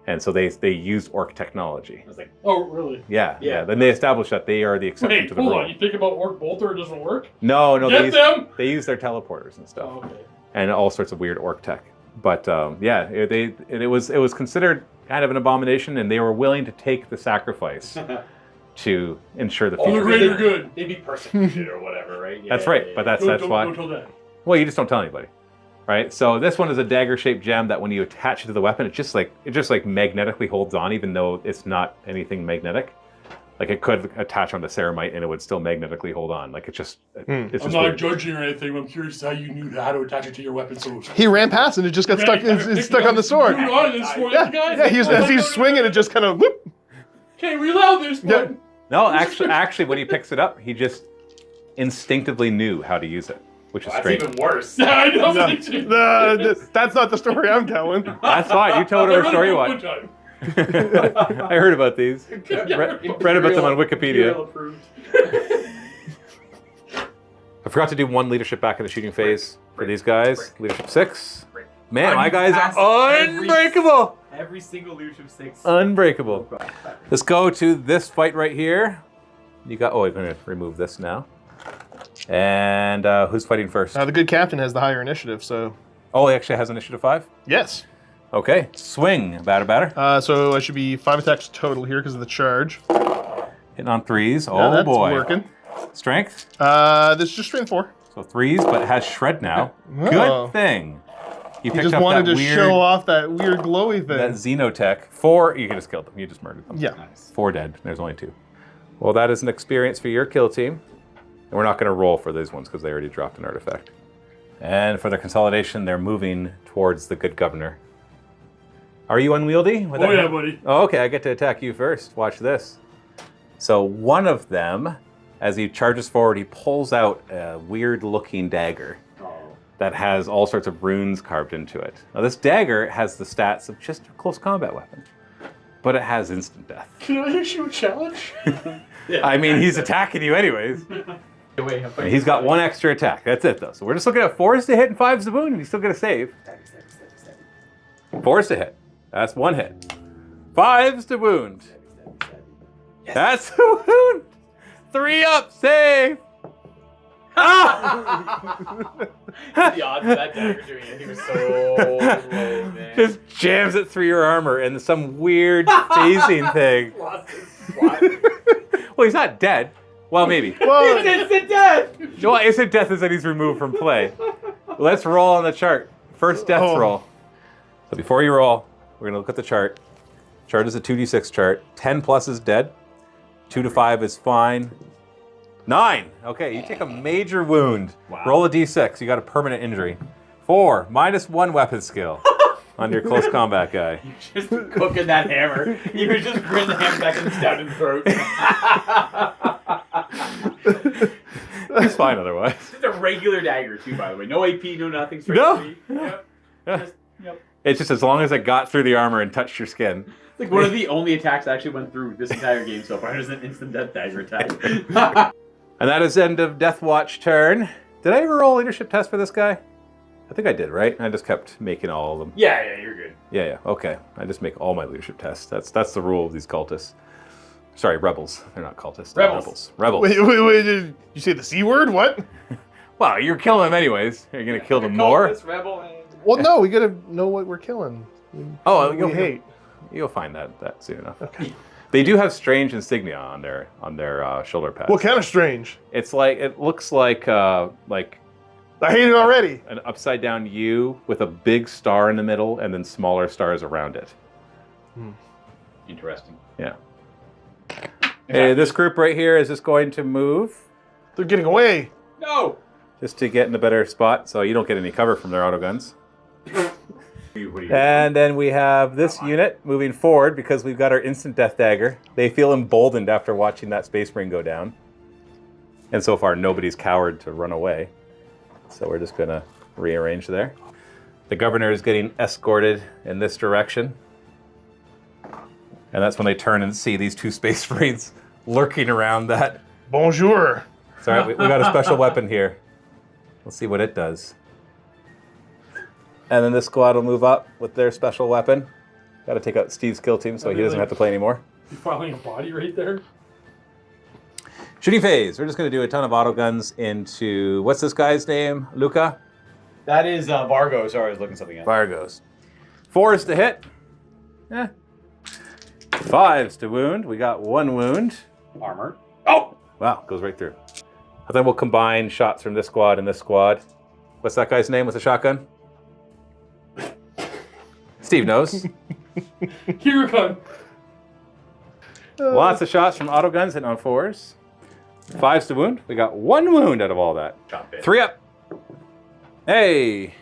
And so they used orc technology. I was like, Oh, really? Yeah. Then they established that they are the exception Wait, to the hold rule. on. You think about Orc Bolter, it doesn't work? No, Get them! they use their teleporters and stuff, Oh, okay. and all sorts of weird orc tech. But it was considered kind of an abomination, and they were willing to take the sacrifice to ensure the For the future. greater good. they'd be persecuted or whatever, right? That's right, but that's Don't why. Don't tell that. Well, you just don't tell anybody, right? So this one is a dagger-shaped gem that when you attach it to the weapon, it just like magnetically holds on, even though it's not anything magnetic. Like it could attach onto ceramite and it would still magnetically hold on. Like it's just I'm just not weird. judging or anything, but I'm curious how you knew how to attach it to your weapon. So He ran past and it just got stuck. It's stuck on the sword. Yeah, as he's swinging, it just kind of whoop. Okay, we allow this Yeah. one. No, actually, when he picks it up, he just instinctively knew how to use it, which is That's strange. even worse. I know. No, that's not the story I'm telling. That's fine. You tell whatever story you want. Time. I heard about these. Read about them on Wikipedia. Imperial approved. I forgot to do one leadership back in the shooting phase for these guys. Leadership 6. Man, my guys Unpassed are unbreakable. Every single leadership 6. Unbreakable. Let's go to this fight right here. You got. Oh, I'm going to remove this now. And who's fighting first? The good captain has the higher initiative, so Oh, he actually has initiative 5. yes. Okay, swing, batter. So I should be 5 attacks total here because of the charge. Hitting on 3s. Yeah, Oh that's boy. working. Strength. This is just strength 4. So 3s, but it has shred now. Oh. Good thing. You He picked just up wanted that to weird, show off that weird glowy thing. that Xenotech. 4. You just killed them. You just murdered them. Yeah. 4 dead. There's only 2. Well, that is an experience for your kill team. And we're not going to roll for these ones because they already dropped an artifact. And for their consolidation, they're moving towards the good governor. Are you unwieldy? Oh yeah, buddy. Oh, okay, I get to attack you first. Watch this. So one of them, as he charges forward, he pulls out a weird-looking dagger that has all sorts of runes carved into it. Now, this dagger has the stats of just a close combat weapon, but it has instant death. Can I issue a challenge? I mean, he's attacking you anyways. And he's got 1 extra attack. That's it, though. So we're just looking at 4s to hit and 5s to wound, and he's still going to save. 4s to hit. That's 1 hit. 5s to wound. Yes. That's a wound. 3 up, save. The odds of that dagger doing anything was so low, man. Just jams it through your armor and some weird phasing thing. Lost his spot. Well, he's not dead. Well, maybe. Well, It's instant death! No, instant death is that he's removed from play. Let's roll on the chart. First death Oh. roll. So before you roll, we're going to look at the chart. Chart is a 2d6 chart. 10 plus is dead. 2 to 5 is fine. 9. Okay, you take a major wound. Wow. Roll a d6. You got a permanent injury. 4. -1 weapon skill on your close combat guy. Just cooking that hammer. You could just bring the hammer back and it's down his throat. He's fine otherwise. Just a regular dagger too, by the way. No AP, no nothing. Straight No. free. Yep. Yep. It's just as long as it got through the armor and touched your skin. It's like one of the only attacks that actually went through this entire game so far. There's an instant death dagger attack. And that is the end of Deathwatch turn. Did I ever roll a leadership test for this guy? I think I did, right? I just kept making all of them. yeah, you're good. Yeah, okay. I just make all my leadership tests. That's the rule of these cultists. Sorry, rebels. They're not cultists. They're Rebels. Rebels. Wait, did you say the C word? What? Well, you're killing them anyways. You're going to kill them more? This rebel and... Well, no, we gotta know what we're killing. Oh, we hate. You'll find that soon enough. Okay. They do have strange insignia on their shoulder pads. What kind of strange? It's like, it looks like I hate it already. an upside down U with a big star in the middle and then smaller stars around it. Interesting. Yeah. Hey, this group right here is just going to move They're getting away. No! just to get in a better spot so you don't get any cover from their autoguns. What are you And then we have this unit moving forward because we've got our instant death dagger. They feel emboldened after watching that space marine go down. And so far, nobody's cowered to run away. So we're just going to rearrange there. The governor is getting escorted in this direction. And that's when they turn and see these two space marines lurking around that. Bonjour. It's all right, we got a special weapon here. We'll see what it does. And then this squad will move up with their special weapon. Got to take out Steve's kill team so he doesn't have to play anymore. You filing a body right there? Shooting phase. We're just going to do a ton of autoguns into, what's this guy's name? Luca? That is Vargo. Sorry, I was looking something up. Vargos. 4s to hit. 5s to wound. We got 1 wound. Armor. Oh! Wow, goes right through. And then we'll combine shots from this squad and this squad. What's that guy's name with the shotgun? Steve knows. Huracan. Lots of shots from autoguns hitting on 4s. 5s to wound. We got 1 wound out of all that. 3 up. Hey.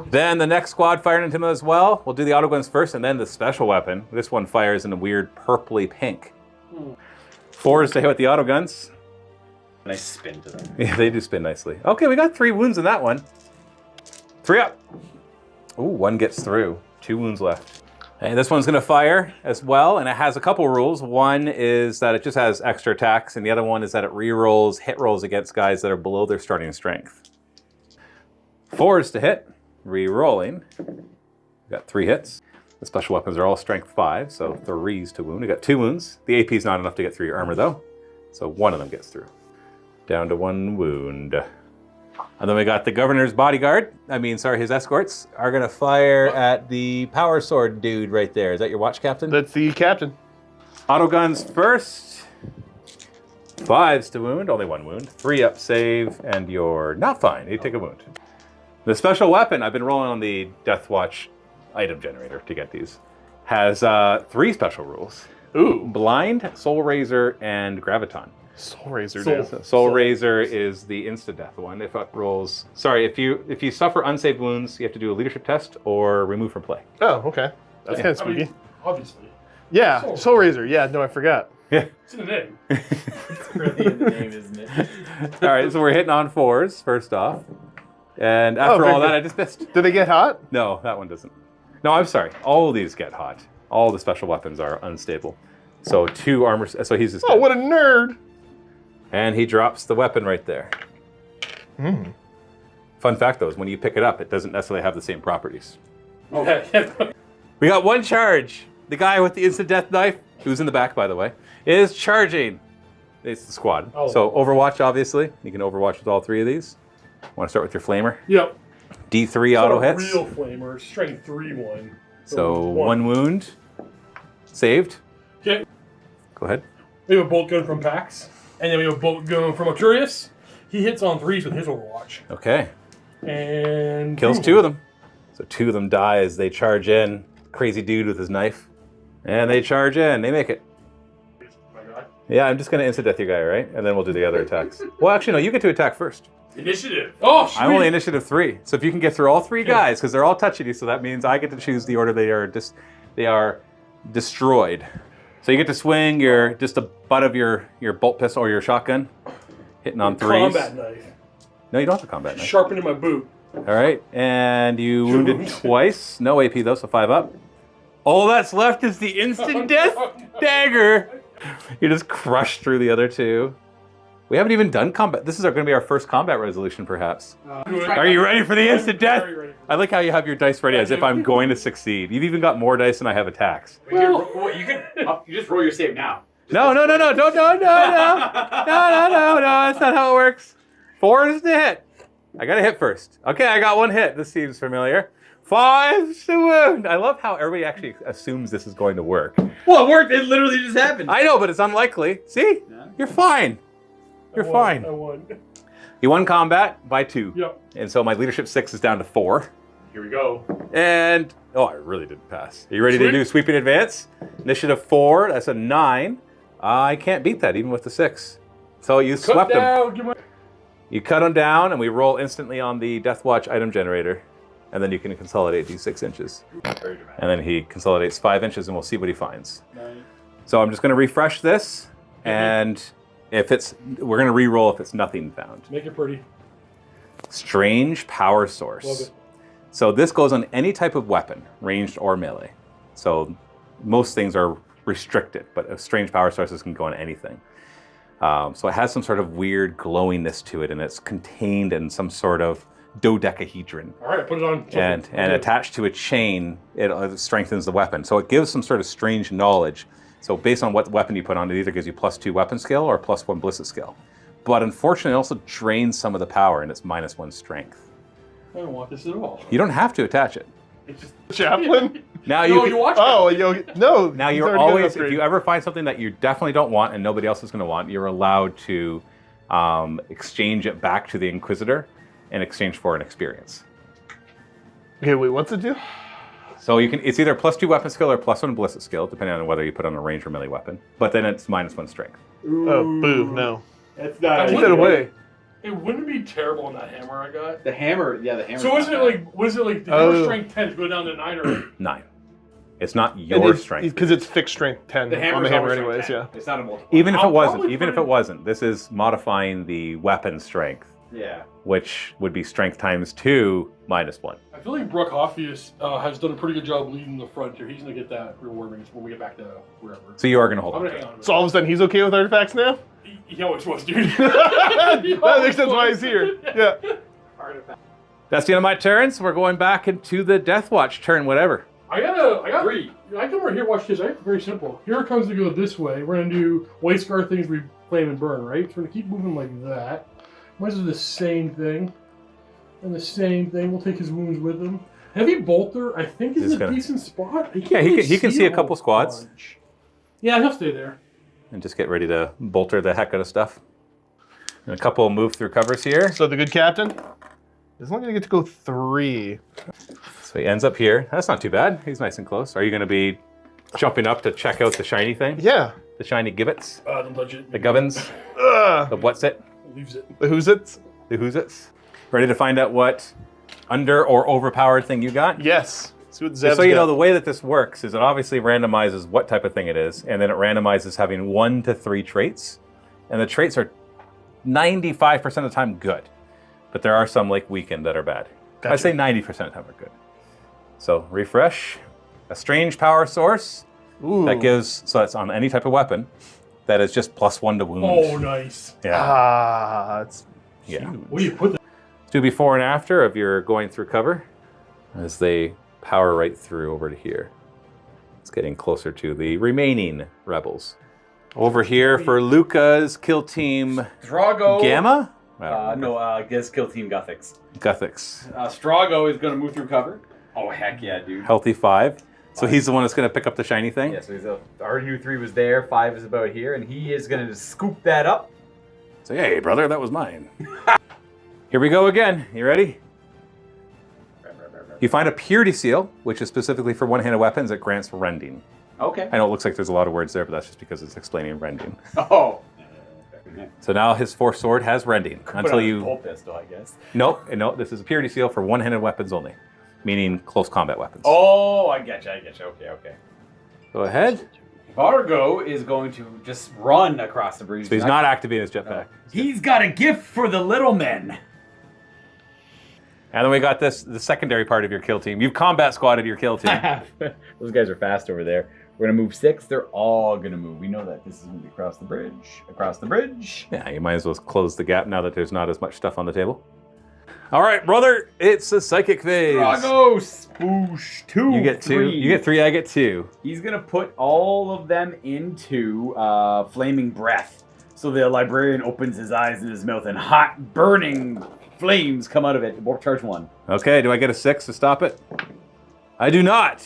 Then the next squad firing into them as well. We'll do the autoguns first and then the special weapon. This one fires in a weird purpley pink. 4s to hit with the autoguns. Nice spin to them. Yeah, they do spin nicely. Okay, we got 3 wounds in that one. 3 up. Ooh, 1 gets through. 2 wounds left. Hey, this one's going to fire as well, and it has a couple rules. One is that it just has extra attacks, and the other one is that it re-rolls hit rolls against guys that are below their starting strength. 4s to hit, re-rolling. We got 3 hits. The special weapons are all strength 5, so 3s to wound. We got 2 wounds. The AP is not enough to get through your armor, though, so 1 of them gets through. Down to 1 wound. And then we got the governor's bodyguard, his escorts, are going to fire at the power sword dude right there. Is that your watch captain? That's the captain. Autoguns first. 5s to wound, only 1 wound. 3 up save, and you're not fine. You take a wound. The special weapon, I've been rolling on the Deathwatch item generator to get these, has 3 special rules. Ooh. Blind, Soul Razor, and Graviton. Soul Razor. Soul Razor is the insta-death one. If it rolls, if you suffer unsaved wounds, you have to do a leadership test or remove from play. Oh, okay. That's kind of I mean, spooky. obviously. Yeah, Soul Razor. Yeah, no, I forgot. Yeah. It's in the name. It's really in the name, isn't it? All right, so we're hitting on 4s first off, and after all that, I just missed. Do they get hot? No, that one doesn't. No, I'm sorry. All of these get hot. All the special weapons are unstable. So 2 armor. So he's just. Oh, what a nerd! And he drops the weapon right there. Fun fact, though, is when you pick it up, it doesn't necessarily have the same properties. We got 1 charge. The guy with the instant death knife, who's in the back, by the way, is charging. It's the squad. Oh. So Overwatch, obviously. You can Overwatch with all 3 of these. Want to start with your flamer? Yep. D3 auto Not a hits. real flamer. Strength 3 one. So 1 wound. Saved. Okay. Go ahead. We have a bolt gun from Pax. And then we have a bolt gun from Arturius. He hits on 3s with his Overwatch. Okay. And Kills 2 of them. So 2 of them die as they charge in. Crazy dude with his knife. And they charge in. They make it. My God. Yeah, I'm just going to insta-death your guy, right? And then we'll do the other attacks. Well, actually, no, you get to attack first. Initiative. Oh, sweet. I'm only initiative 3. So if you can get through all 3 guys, because they're all touching you, so that means I get to choose the order they are destroyed. So you get to swing just the butt of your bolt pistol or your shotgun, hitting on 3s. Combat knife. No, you don't have to combat knife. Sharpening my boot. All right, and you wounded twice. No AP though, so 5 up. All that's left is the instant death dagger. You just crushed through the other 2. We haven't even done combat. This is going to be our first combat resolution, perhaps. Are you ready for the instant death? Very ready. I like how you have your dice ready as if I'm going to succeed. You've even got more dice than I have attacks. Well, you just roll your save now. No, don't, no. That's not how it works. 4 is the hit. I got to hit first. Okay, I got 1 hit. This seems familiar. 5 is the wound. I love how everybody actually assumes this is going to work. Well, it worked. It literally just happened. I know, but it's unlikely. See? Yeah. You're fine. You're fine. I won. You won combat by 2. Yep. And so my leadership 6 is down to 4. Here we go. And, oh, I really didn't pass. Are you ready to Sweet. do sweeping advance? Initiative 4, that's a 9. I can't beat that even with the 6. So you swept him. Down, give my... You cut him down, and we roll instantly on the Deathwatch item generator. And then you can consolidate these 6 inches. Very dramatic. And then he consolidates 5 inches, and we'll see what he finds. Nice. So I'm just going to refresh this, and if it's, we're going to re-roll if it's nothing found. Make it pretty. Strange power source. Love it. So this goes on any type of weapon, ranged or melee. So most things are restricted, but strange power sources can go on anything. So it has some sort of weird glowiness to it, and it's contained in some sort of dodecahedron. All right, put it on. And attached to a chain, it strengthens the weapon. So it gives some sort of strange knowledge. So based on what weapon you put on, it either gives you +2 weapon skill or +1 ballistic skill. But unfortunately, it also drains some of the power, and it's -1 strength. I don't want this at all. You don't have to attach it. It's just... Chaplain? Now No, you you watch Oh, no. Now he's you're already got an always, if upgrade. you ever find something that you definitely don't want and nobody else is going to want, you're allowed to exchange it back to the Inquisitor in exchange for an experience. Okay, wait, what's it do? So you can, it's either +2 weapon skill or +1 ballistic skill, depending on whether you put on a range or melee weapon. But then it's -1 strength. Oh, boo, no. That's not. Keep it away. It wouldn't be terrible on that hammer I got. The hammer, yeah, the hammer. So was it like the hammer strength 10 to go down to 9 or 8? 9. It's not your strength. Because it's fixed strength 10 The on hammer's the hammer always anyways, strength 10. yeah. It's not a multiple. Even if I'll it wasn't, probably even if put it wasn't, this is modifying the weapon strength, Yeah. which would be strength times 2 -1. I feel like Brook Hoffius has done a pretty good job leading the front here. He's going to get that reward when we get back to wherever. So you are going to hold I'm on. going to hang on to it. So all of a sudden he's okay with artifacts now? He always was, dude. That makes sense why he's here. Yeah. That's the end of my turn, so we're going back into the Deathwatch turn, whatever. I got 3. I come right here, watch this. I have very simple. Here it comes to go this way. We're going to do White Scar things we flame and burn, right? So we're going to keep moving like that. Might as well do the same thing. And the same thing. We'll take his wounds with him. Heavy Bolter, I think, is a decent spot. Yeah, he can see a couple squads. Bunch. Yeah, he'll stay there. And just get ready to bolter the heck out of stuff. And a couple move through covers here. So the good captain is only going to get to go 3. So he ends up here. That's not too bad. He's nice and close. Are you going to be jumping up to check out the shiny thing? Yeah. The shiny gibbets? Don't touch it. The gubbins? The what's it? Leaves it. The who's it? The who's it's? Ready to find out what under or overpowered thing you got? Yes. See what Just Zev's so you know, got. the way that this works is it obviously randomizes what type of thing it is, and then it randomizes having 1 to 3 traits. And the traits are 95% of the time good. But there are some like weakened that are bad. Gotcha. I say 90% of the time are good. So refresh. A strange power source Ooh. that gives, so that's on any type of weapon, that is just +1 to wound. Oh, nice. Yeah. That's Yeah. Where do you put that? Let's do before and after of your going through cover as they power right through over to here. It's getting closer to the remaining rebels. Over here for Luca's kill team Strago. Gamma? I guess kill team Gothics. Gothics. Strago is going to move through cover. Oh, heck yeah, dude. Healthy 5. So he's the one that's going to pick up the shiny thing? Yeah, so he's already 3 was there, 5 is about here, and he is going to just scoop that up. So, hey, brother, that was mine. Here we go again. You ready? You find a purity seal, which is specifically for one-handed weapons that grants rending. Okay. I know it looks like there's a lot of words there, but that's just because it's explaining rending. Oh. So now his fourth sword has rending until you. Bolt pistol, I guess. Nope. This is a purity seal for one-handed weapons only, meaning close combat weapons. Oh, I get you. Okay. Go ahead. Vargo is going to just run across the bridge. So he's not activating his jetpack. He's got a gift for the little men. And then we got the secondary part of your kill team. You've combat squatted your kill team. Those guys are fast over there. We're gonna move 6. They're all gonna move. We know that this is gonna be across the bridge. Across the bridge. Yeah, you might as well close the gap now that there's not as much stuff on the table. All right, brother, it's a psychic phase. Stragos! Boosh! 2. You get 2. 3. You get 3. I get 2. He's gonna put all of them into flaming breath. So the librarian opens his eyes and his mouth, and hot, burning flames come out of it. Warp charge 1. Okay, do I get a 6 to stop it? I do not.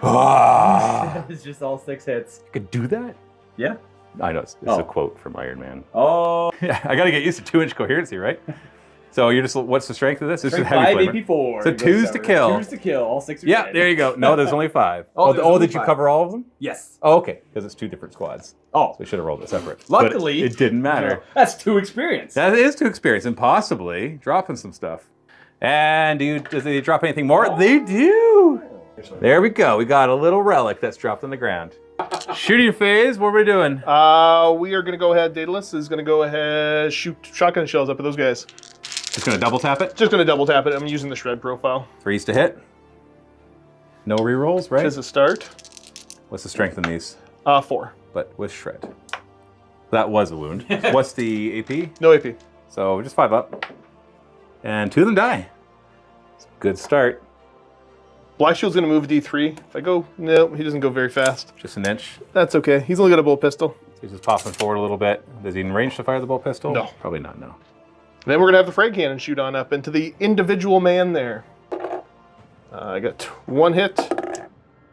Ah. It's just all 6 hits. You could do that? Yeah. I know, it's Oh. a quote from Iron Man. Oh. Yeah, I gotta get used to 2-inch coherency, right? So you're just, what's the strength of this? This is Strength heavy 5, flamer. AP4. So 2s to kill. 2s to kill. All 6 are Yeah, dead. there you go. No, there's only 5. Oh, there's only did you 5. cover all of them? Yes. Oh, okay, because it's 2 different squads. Oh. So we should have rolled it separate. Luckily. But it didn't matter. That's 2 experience. That is 2 experience, and possibly dropping some stuff. And do they drop anything more? Oh. They do! There we go. We got a little relic that's dropped on the ground. Shooting phase, what are we doing? We are going to go ahead, Daedalus is going to go ahead, shoot shotgun shells up at those guys. Just gonna double tap it? Just going to double tap it. I'm using the shred profile. 3s to hit. No rerolls, right? As a start. What's the strength in these? 4. But with shred. That was a wound. What's the AP? No AP. So just 5 up. And 2 of them die. Good start. Black Shield's going to move D3. If I go, no, he doesn't go very fast. Just an inch. That's okay. He's only got a bolt pistol. He's just popping forward a little bit. Is he in range to fire the bolt pistol? No. Probably not, no. Then we're going to have the frag cannon shoot on up into the individual man there. I got 1 hit.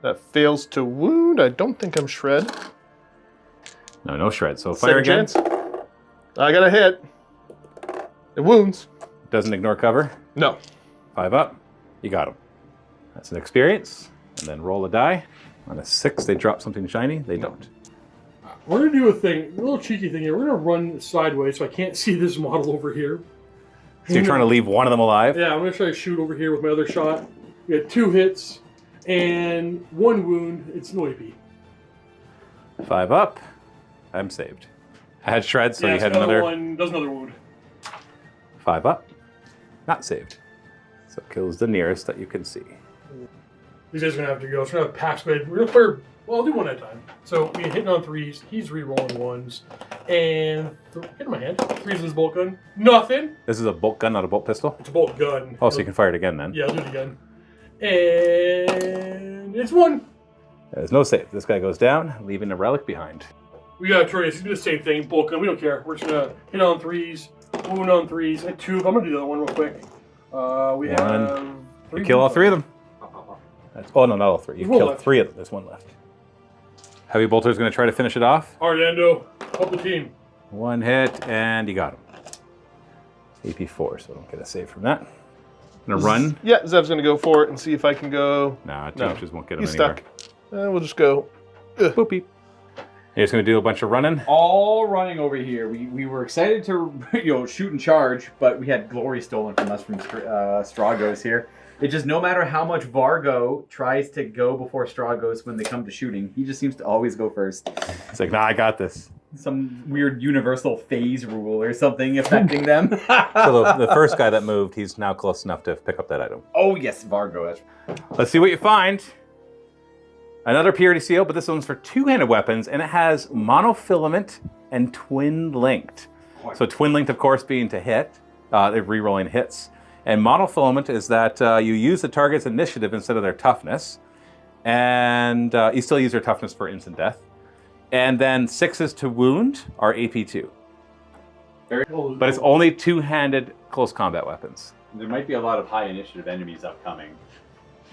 That fails to wound. I don't think I'm shred. No shred. So fire Second again. chance. I got a hit. It wounds. Doesn't ignore cover. No. 5 up. You got him. That's an experience. And then roll a die. On a 6, they drop something shiny. They don't. We're going to do a little cheeky thing here. We're going to run sideways so I can't see this model over here. So you're trying to leave one of them alive? Yeah, I'm going to try to shoot over here with my other shot. We had 2 hits and 1 wound. It's no AP. 5 up. I'm saved. I had shred, so yeah, you had another another one. Does another wound. 5 up. Not saved. So it kills the nearest that you can see. These guys are going to have to go. So we're going to have pack spade. We're going to fire. Well, I'll do one at a time. So we hitting on 3s. He's re-rolling 1s. And hit in my hand. 3s is his bolt gun. Nothing. This is a bolt gun, not a bolt pistol? It's a bolt gun. Oh, so you can fire it again then. Yeah, I'll do it again. And it's 1. There's no save. This guy goes down, leaving a relic behind. We got Torius. He's do the same thing. Bolt gun. We don't care. We're just going to hit on 3s. Wound on 3s. And 2. I'm going to do the other one real quick. We have... You kill all 3 of them. Oh, no, not all 3. You There's one killed left. 3 of them. There's 1 left. Heavy Bolter's going to try to finish it off. Orlando, help the team. 1 hit, and you got him. AP4, so I don't get a save from that. Gonna run. Yeah, Zev's going to go for it and see if I can go. Nah, 2 No. inches won't get him He's anywhere. stuck. We'll just go. Boop beep. You're just gonna do a bunch of running. All running over here. We were excited to shoot and charge, but we had glory stolen from us from Stragos here. It just, no matter how much Vargo tries to go before Stragos when they come to shooting, he just seems to always go first. It's like, nah, I got this. Some weird universal phase rule or something affecting them. So the first guy that moved, he's now close enough to pick up that item. Oh yes, Vargo. Let's see what you find. Another purity seal, but this one's for 2-handed weapons, and it has monofilament and twin linked. So twin linked, of course, being to hit, they're re-rolling hits. And monofilament is that you use the target's initiative instead of their toughness. And you still use their toughness for instant death. And then 6s to wound are AP2. But it's only 2-handed close combat weapons. There might be a lot of high initiative enemies upcoming.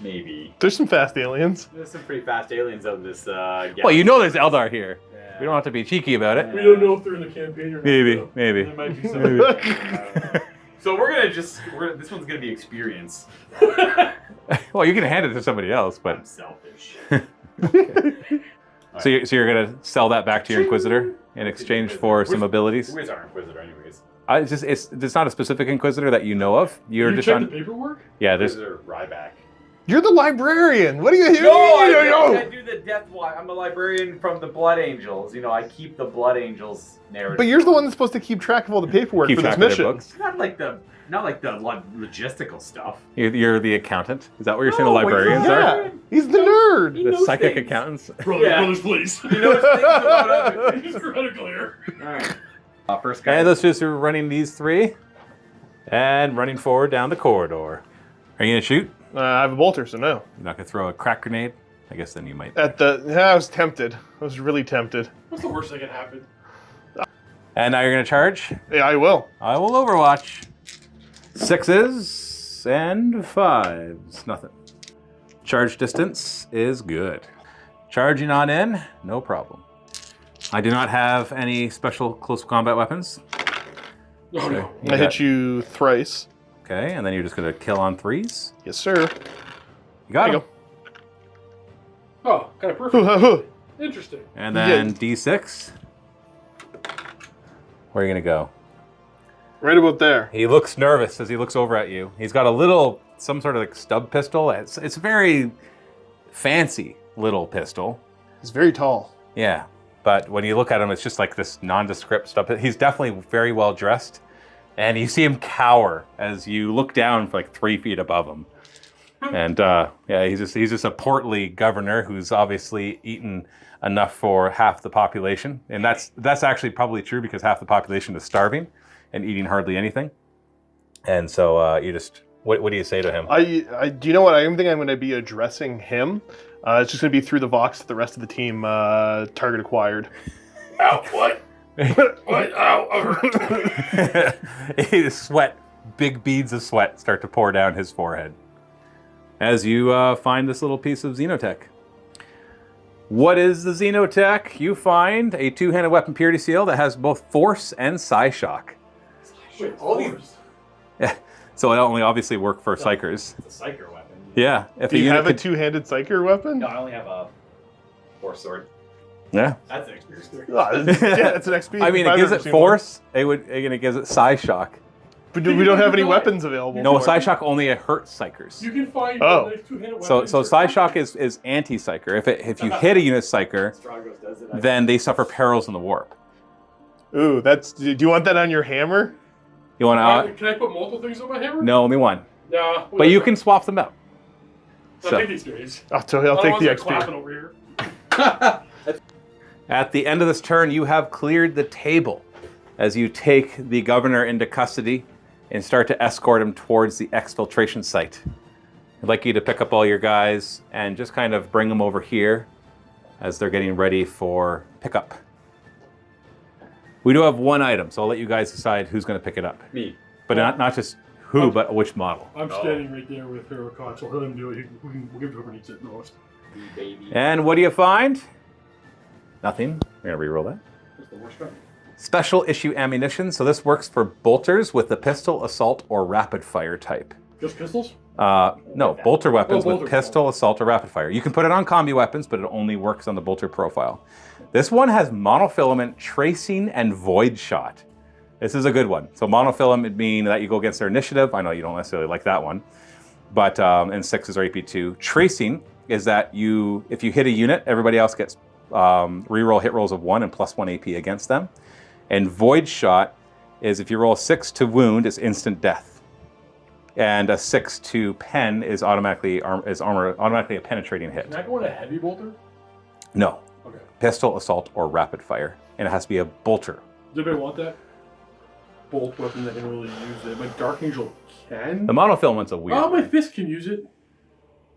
Maybe. There's some fast aliens. There's some pretty fast aliens out of this Well, you know there's Eldar here. Yeah. We don't have to be cheeky about it. We don't know if they're in the campaign or not. Maybe, though. maybe. There might be some. So we're gonna this one's gonna be experience. Well, you can hand it to somebody else, I'm but selfish. so you're gonna sell that back to your Inquisitor in exchange for some abilities. Who is our Inquisitor, anyways? It's not a specific Inquisitor that you know of. You're you just check on. the paperwork? Yeah, there's. Inquisitor Ryback. You're the librarian. What are you No, doing? I do the Deathwatch. I'm a librarian from the Blood Angels. I keep the Blood Angels narrative. But you're the one that's supposed to keep track of all the paperwork Keep for this track of their mission. books. It's not like the Not like the logistical stuff. You're the accountant. Is that what you're saying? The No, librarians he's are. not. Yeah, he's the nerd. He The knows psychic things. accountants. Brothers, please. He knows things about other things. Just run a clear. Alright. First guy. And those just are running these three, and running forward down the corridor. Are you gonna shoot? I have a bolter, so no. You're not gonna throw a crack grenade? I guess then you might. I was tempted. I was really tempted. What's the worst that can happen? And now you're gonna charge. Yeah, I will. I will overwatch. 6s and 5s. Nothing. Charge distance is good. Charging on in, no problem. I do not have any special close combat weapons. Oh no. I hit you thrice. Okay, and then you're just gonna kill on 3s. Yes, sir. You got There you him. Oh, kind of perfect. go. Interesting. And then D6. Where are you gonna go? Right about there. He looks nervous as he looks over at you. He's got a little, some sort of like stub pistol. It's a very fancy little pistol. He's very tall. Yeah, but when you look at him, it's just like this nondescript stuff. He's definitely very well dressed, and you see him cower as you look down for like 3 feet above him. And yeah, he's just a portly governor who's obviously eaten enough for half the population, and that's actually probably true because half the population is starving and eating hardly anything. And so you just what do you say to him? I do you know what? I think I'm going to be addressing him. It's just going to be through the Vox. The rest of the team target acquired. Ow, what? What? Ow. His sweat, big beads of sweat start to pour down his forehead as you find this little piece of xenotech. What is the xenotech? You find a two-handed weapon purity seal that has both force and psi shock. Wait, all these. Yeah, so it only obviously work for psychers. It's a psyker weapon. Yeah, if Do you unit have a could- two-handed psyker weapon? No, I only have a force sword. Yeah, That's an experience. Yeah, it's an XP. I mean if it I've gives ever it seen force. It gives it psi shock. one. But we don't have any weapons available. No, for psi it. shock only hurts psychers. You can find Oh. nice two-handed So weapons. psi shock is anti-psyker. If you hit a unit psyker, Stragos does it. then they suffer perils in the warp. Ooh, do you want that on your hammer? You want to? Can I put multiple things on my hammer? No, only one. Nah. But you can swap them out. I'll So- take these days. I'll take the XP. Clapping over here. At the end of this turn, you have cleared the table as you take the governor into custody and start to escort him towards the exfiltration site. I'd like you to pick up all your guys and just kind of bring them over here as they're getting ready for pickup. We do have one item, so I'll let you guys decide who's going to pick it up. Me. But not just who, but which model. I'm standing right there with Hero Con, so let him do it. We'll give it to whoever needs it most. Me, baby. And what do you find? Nothing. We're going to reroll that. What's the worst one? Special issue ammunition. So this works for bolters with the pistol, assault, or rapid fire type. Just pistols? No, bolter weapons bolter. with pistol, assault, or rapid fire. You can put it on combi weapons, but it only works on the bolter profile. This one has monofilament, tracing, and void shot. This is a good one. So monofilament would mean that you go against their initiative. I know you don't necessarily like that one, but and 6 is our AP2. Tracing is that if you hit a unit, everybody else gets reroll hit rolls of 1 and +1 AP against them. And void shot is if you roll a 6 to wound, it's instant death. And a 6 to pen is automatically a penetrating hit. Can I go in a heavy bolter? No. Okay. Pistol, assault, or rapid fire. And it has to be a bolter. Does anybody want that? Bolt weapon that can really use it. My Dark Angel can? The monofilament's a weird. Oh, my fist can use it.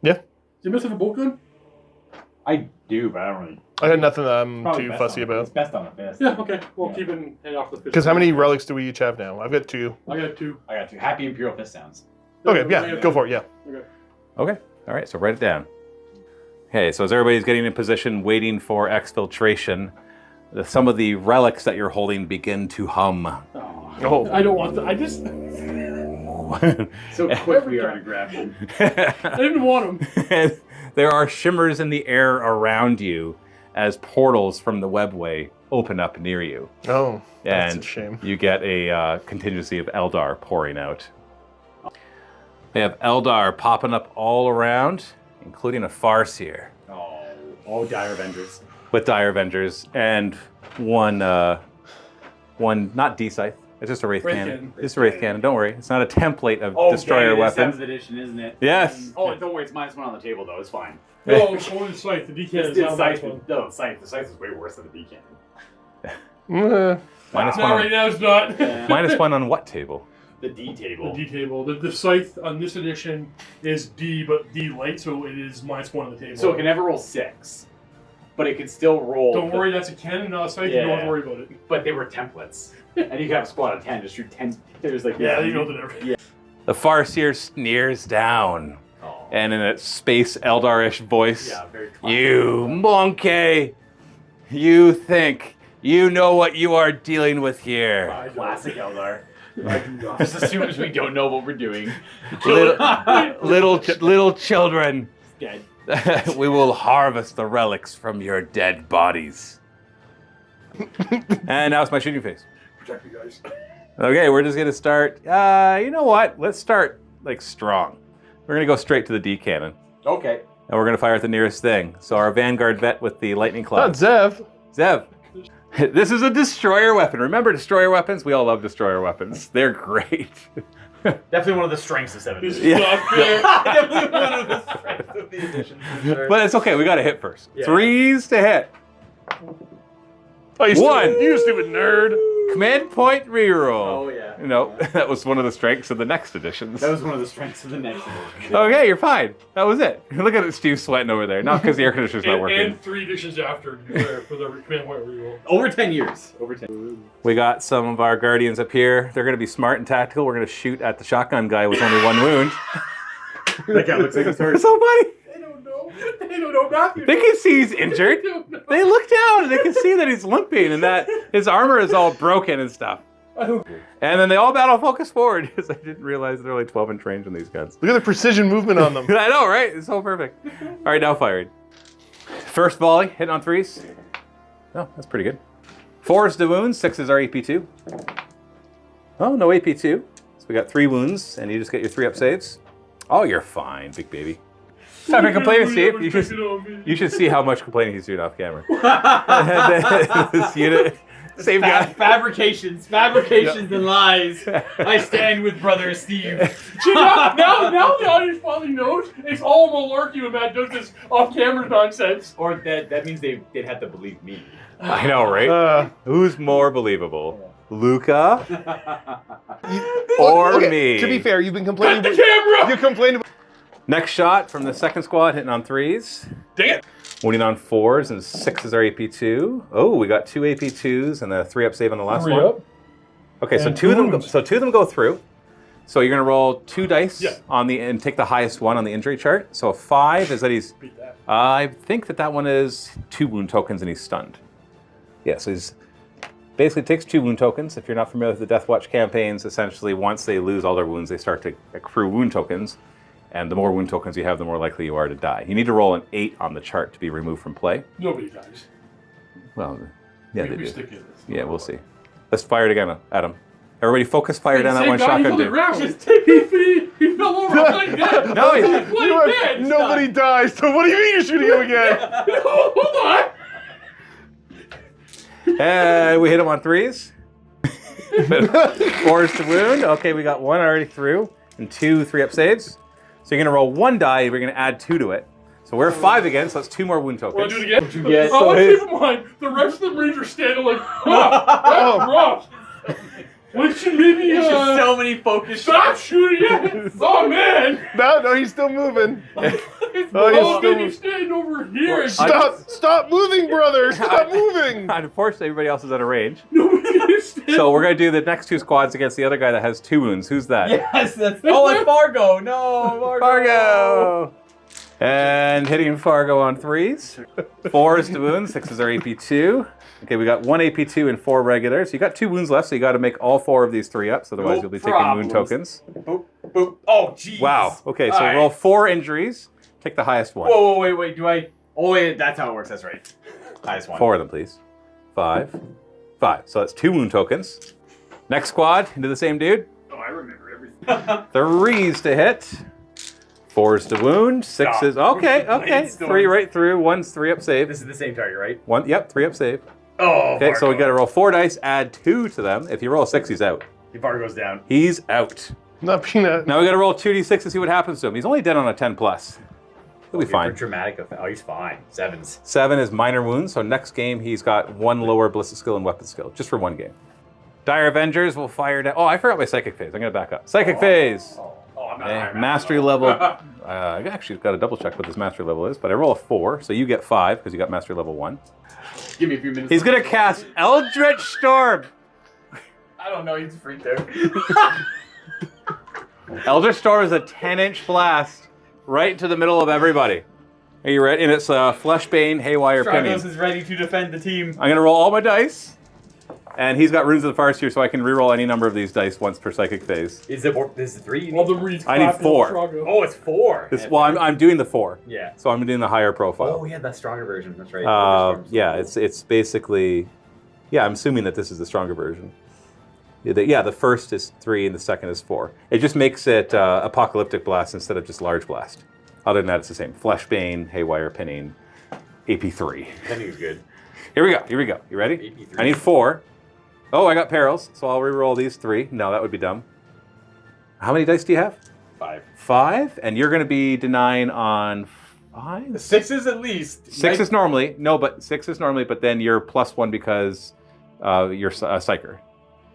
Yeah. Does anybody have a bolt gun? I do, but I don't really. I got nothing that I'm Probably too best fussy on about. It's best on a fist. Yeah, okay. Well, Yeah. keep it head off the fist. Because how many relics do we each have now? I've got 2. I got 2. I got 2. Happy Imperial fist sounds. Okay, yeah, go for it, yeah. Okay. Okay. All right. So write it down. Okay. So as everybody's getting in position, waiting for exfiltration, some of the relics that you're holding begin to hum. Oh. I don't want that. I just. So quick we are to grab them. I didn't want them. There are shimmers in the air around you as portals from the webway open up near you. Oh, that's And a shame. you get a contingency of Eldar pouring out. They have Eldar popping up all around, including a Farseer Oh, Dire Avengers. with Dire Avengers and one not D-Scythe, It's just a Wraith Wraith Cannon. Cannon. It's a Wraith Cannon, don't worry. It's not a template of Oh, destroyer dang, it is weapon. 7th edition, isn't it? Yes. Oh, don't worry, it's -1 on the table though. It's fine. No, it's only the scythe. The D-cannon is It's not scythe. -1. No, the scythe is way worse than the D cannon. Mm, Minus No, one. right now it's not. -1 on what table? The D table. The D table. The scythe on this edition is D, but D light, so it is -1 on the table. So it can never roll 6, but it can still roll. Don't worry, that's a cannon, not a scythe. You don't have to Yeah. worry about it. But they were templates, and you could have a squad of 10. Just shoot 10. There's like Yeah, you know the difference. Yeah. The Farseer sneers down, Oh. and in a space Eldar-ish voice, Yeah, very classic. "You monkey, you think you know what you are dealing with here? Classic Eldar. Just as soon as we don't know what we're doing, Little children, dead. we will harvest the relics from your dead bodies." And now it's my shooting phase. Protect you guys. Okay, we're just gonna start. You know what? Let's start like strong. We're gonna go straight to the D cannon, Okay. and we're gonna fire at the nearest thing. So our Vanguard vet with the lightning cloud. not Zev. Zev, this is a destroyer weapon. Remember destroyer weapons? We all love destroyer weapons. They're great. Definitely one of the strengths of 7th This is edition. Yeah. not fair. Definitely one of the strengths of the edition. For sure. But it's okay. We got to hit first. Yeah. 3s to hit. Oh, you One. stupid, you stupid nerd. Command point reroll. Oh, yeah. No, that was one of the strengths of the next editions. That was one of the strengths of the next edition. Okay, you're fine. That was it. Look at it, Steve sweating over there. Not because the air conditioner's not working. And 3 editions after, to be fair, for the command point reroll. Over 10 years. Over 10. We got some of our guardians up here. They're going to be smart and tactical. We're going to shoot at the shotgun guy with only 1 wound. That guy looks like he's hurt. It's so funny. They don't know. They don't know Matthew. They can see he's injured. They don't know. They look down and they can see that he's limping and that his armor is all broken and stuff. I don't- And then they all battle focus forward because I didn't realize they're only 12-inch range on these guns. Look at the precision movement on them. I know, right? It's so perfect. All right, now firing. First volley, hitting on 3s. Oh, that's pretty good. 4s to wounds, 6s are AP2. Oh, no AP2. So we got 3 wounds, and you just get your 3-up saves. Oh, you're fine, big baby. Time for complaining, Steve. You should see how much complaining he's doing off camera. This unit, same guy. Fabrications and lies. I stand with brother Steve. See, now the audience probably knows it's all malarkey when Matt does this off-camera nonsense. Or that means they'd have to believe me. I know, right? Who's more believable, Luca or Okay, me? To be fair, you've been complaining. Cut the camera! You complained about. Next shot from the second squad, hitting on 3s. Dang it! Wounding on 4s, and 6s are AP2. Oh, we got 2 AP2s and a 3-up save on the last 3 one. up. Okay, so And 2 of them. wounds. So 2 of them go through. So you're gonna roll 2 dice Yeah. on the and take the highest one on the injury chart. So a 5 is that he's. Beat that. I think that one is 2 wound tokens and he's stunned. Yeah, so he's basically takes 2 wound tokens. If you're not familiar with the Deathwatch campaigns, essentially once they lose all their wounds, they start to accrue wound tokens. And the more wound tokens you have, the more likely you are to die. You need to roll an 8 on the chart to be removed from play. Nobody dies. Well, yeah, they we do. stick in this. Yeah, we'll see. Let's fire it again at him. Everybody focus fire down that one shotgun dude. Just take it. He fell over like that. No, he- Like that. Nobody dies. So what do you mean you're shooting him again? Hold on. And we hit him on 3s. 4s to wound. Okay, we got 1 already through and 2 3-up saves. So you're gonna roll 1 die. We're gonna add 2 to it. So we're 5 again. So that's 2 more wound Want tokens. to do it again? What'd you get? I want to his- keep in mind, the rest of the Marines are standing like, that's rough. We should maybe There's just so many focus stop shots. shooting it. Oh man. No, he's still moving. Oh, maybe stand over here. And Stop moving, brother. Stop moving. Unfortunately, everybody else is out of range. Nobody's gonna stand. So we're gonna do the next 2 squads against the other guy that has 2 wounds. Who's that? Yes, that's. Oh, it's Fargo. No, Fargo! And hitting Fargo on 3s. 4s to wounds, 6s are AP2. Okay, we got 1 AP2 and 4 regular. So you got 2 wounds left, so you got to make all 4 of these 3-ups, otherwise No you'll be taking wound problems. tokens. Boop, boop. Oh, jeez. Wow. Okay, so All right. roll 4 injuries. Take the highest one. Whoa, wait. Do I? Oh, wait. That's how it works. That's right. Highest one. 4 of them, please. 5. 5. So that's 2 wound tokens. Next squad, into the same dude. Oh, I remember everything. 3s to hit. 4s to wound. 6s. Okay. Blade 3 right through. 1's 3-up save. This is the same target, right? 3-up save. Oh, Okay, so we Fargo. got to roll 4 dice, add 2 to them. If you roll a 6, he's out. If Bar goes down. He's out. Not peanut. Now we got to roll 2d6 to see what happens to him. He's only dead on a 10 plus. He'll be fine. Dramatic effect. Oh, he's fine. 7s. 7 is minor wounds, so next game he's got 1 lower ballistic skill and weapon skill, just for 1 game. Dire Avengers will fire down. Oh, I forgot my psychic phase. I'm going to back up. Psychic phase. I'm not Okay, mastery level. I actually got to double check what this mastery level is, but I roll a 4, so you get 5 because you got mastery level 1. Give me a few minutes. He's going to cast Eldritch Storm. I don't know. He's freaked out. Eldritch Storm is a 10-inch blast right into the middle of everybody. Are you ready? And it's Fleshbane, Haywire, Penny. Stragos is ready to defend the team. I'm going to roll all my dice. And he's got Runes of the Farseer, so I can reroll any number of these dice once per psychic phase. Is it 3? You All need? the reeds I need clapping 4. Strago. Oh, it's 4. Well, I'm doing the 4. Yeah. So I'm doing the higher profile. Oh, yeah, that stronger version. That's right. Yeah, it's basically, yeah, I'm assuming that this is the stronger version. Yeah, the first is 3 and the second is 4. It just makes it Apocalyptic Blast instead of just Large Blast. Other than that, it's the same. Fleshbane, Haywire, Pinning, AP3. I think he's good. Here we go. You ready? AP3. I need 4. Oh, I got perils, so I'll reroll these 3. No, that would be dumb. How many dice do you have? 5. 5? And you're going to be denying on 5? 6s at least. 6 is normally. No, but 6 is normally, but then you're +1 because you're a Psyker.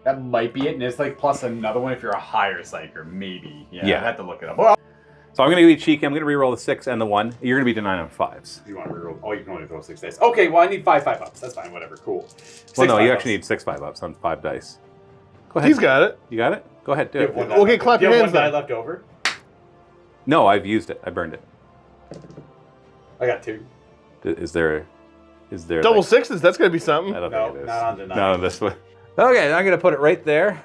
That might be it, and it's like plus another one if you're a higher Psyker, maybe. Yeah, Yeah. I'd have to look it up. Well, So I'm going to be cheeky. I'm going to reroll the 6 and the 1. You're going to be denying on 5s. you want to reroll? Oh, you can only throw 6 dice. Okay, well, I need 5 ups. That's fine, whatever, cool. Well, no, 5 you ups. actually need 6 5-ups on 5 dice. Go ahead. He's got it. You got it? Go ahead, do You it. have one die Okay, left- clap you your have hands one die then. left over? No, I've used it. I burned it. I got 2. Is there Double like, 6s, that's going to be something. I don't No, think it is. not on the Not on this one. Okay, I'm going to put it right there.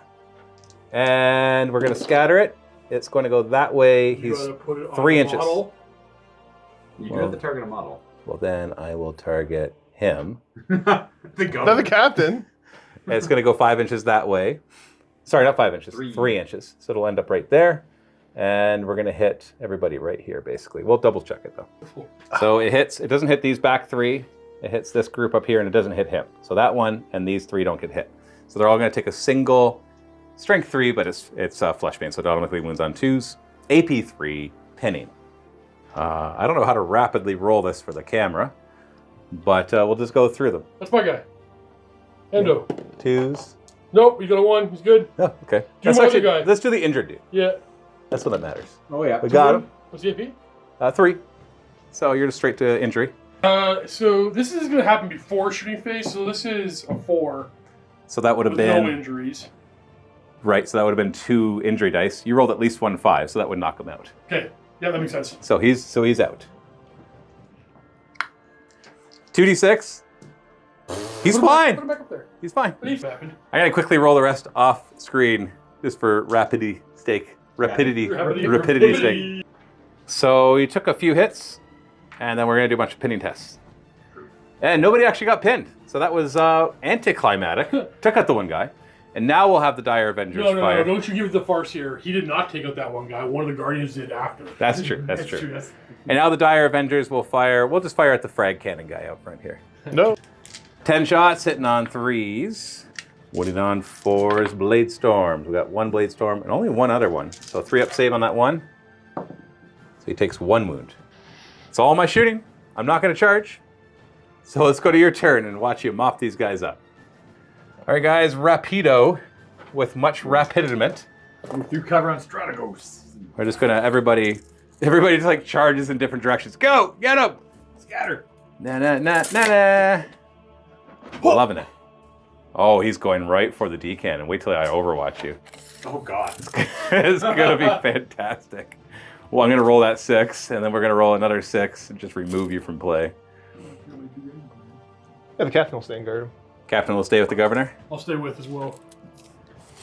And we're going to scatter it. It's going to go that way. You He's gotta put it on 3 the inches. model. You do Well- have to target a model. Well, then I will target him. The Not the captain. And it's going to go 5 inches that way. Sorry, not 5 inches. 3. 3 inches. So it'll end up right there. And we're going to hit everybody right here, basically. We'll double check it, though. So it hits. It doesn't hit these back 3. It hits this group up here, and it doesn't hit him. So that one and these 3 don't get hit. So they're all going to take a single strength 3, but it's Fleshbane, so it automatically wounds on 2s. AP3, Pinning. I don't know how to rapidly roll this for the camera, but we'll just go through them. That's my guy. Endo. 2s. Nope, he's got a 1. He's good. Oh, okay. Do my other guy. Let's do the injured dude. Yeah. That's what that matters. Oh, yeah. We got him. What's the AP? 3. So you're just straight to injury. So this is going to happen before shooting phase, so this is a 4 So that would have with no been injuries. right. So that would have been 2 injury dice. You rolled at least 1 5, so that would knock him out. Okay, yeah, that makes sense. So he's out. 2d6. He's Put fine. him back up there. He's fine. What needs to happen? I gotta quickly roll the rest off screen just for rapidity sake. Rapidity sake. So you took a few hits, and then we're gonna do a bunch of pinning tests. And nobody actually got pinned, so that was anticlimactic. Took out the one guy, and now we'll have the Dire Avengers No, fire. don't you give it the farce here. He did not take out that one guy. One of the Guardians did after. That's true. That's true. That's- And now the Dire Avengers will fire. We'll just fire at the frag cannon guy out front here. No. 10 shots, hitting on 3s. Winning on 4s, Blade Storms. We got 1 Blade Storm and only 1 other one. So 3-up save on that one. So he takes 1 wound. That's all my shooting. I'm not going to charge. So let's go to your turn and watch you mop these guys up. All right, guys, Rapido with much rapidiment. Move through cover on Strategos. We're just going to, everybody just like charges in different directions. Go, get him. Scatter. Na na na na na. Loving it. Oh, he's going right for the D-cannon. Wait till I overwatch you. Oh, God. It's gonna be fantastic. Well, I'm gonna roll that 6, and then we're gonna roll another 6 and just remove you from play. Yeah, the captain will stay and guard him. Captain will stay with the governor. I'll stay with as well.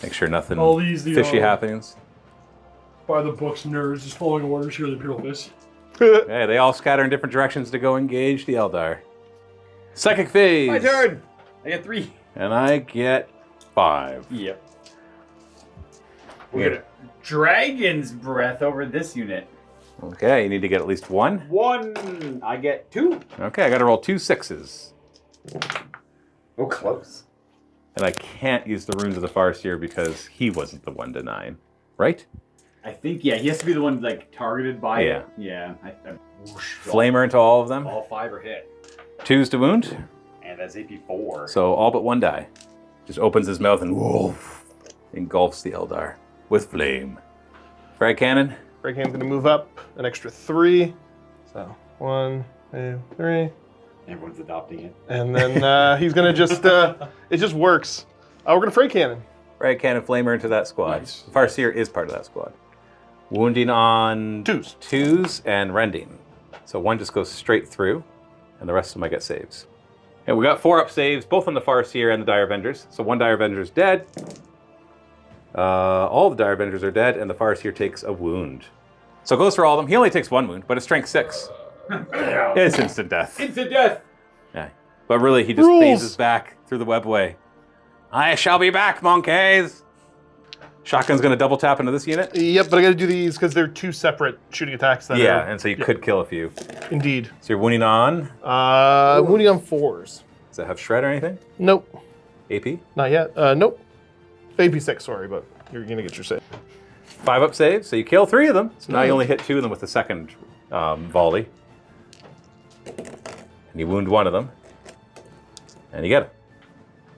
Make sure nothing All these, the, fishy happens. By the books, nerds, just following orders here, the Imperial Fist. Hey, they all scatter in different directions to go engage the Eldar. Psychic phase. My turn. I get 3. And I get 5. Yep. We're gonna Dragon's Breath over this unit. Okay, you need to get at least 1. 1. I get 2. Okay, I gotta roll 2 6s. Oh, close. And I can't use the runes of the Farseer because he wasn't the one to 9, right? I think, yeah, he has to be the one like targeted by Yeah. it. Yeah. Flamer into all of them. All 5 are hit. 2s to wound. And that's AP4. So all but 1 die. Just opens his mouth and woof, engulfs the Eldar with flame. Frag cannon. Frag cannon's going to move up an extra 3. So 1, 2, 3. Everyone's adopting it. And then he's going to just, it just works. We're going to frag cannon. Frag cannon flamer into that squad. Nice. Farseer is part of that squad. Wounding on 2s. 2s and rending. So 1 just goes straight through, and the rest of them I get saves. And we got 4 up saves, both on the Farseer and the Dire Avengers. So 1 Dire Avenger is dead. All the Dire Avengers are dead, and the Farseer takes a wound. So it goes for all of them. He only takes 1 wound, but it's strength 6. It's instant death. Instant death! Yeah. But really, he just Rules. phases back through the webway. I shall be back, monkeys! Shotgun's going to double tap into this unit. Yep, but I got to do these because they're 2 separate shooting attacks. That Yeah, are, and so you could kill a few. Indeed. So you're wounding on. Wounding on 4s. Does that have shred or anything? Nope. AP? Not yet. Nope. AP6, sorry, but you're going to get your save. 5 up saves, so you kill 3 of them. So now you only hit 2 of them with the second volley. And you wound 1 of them. And you get him.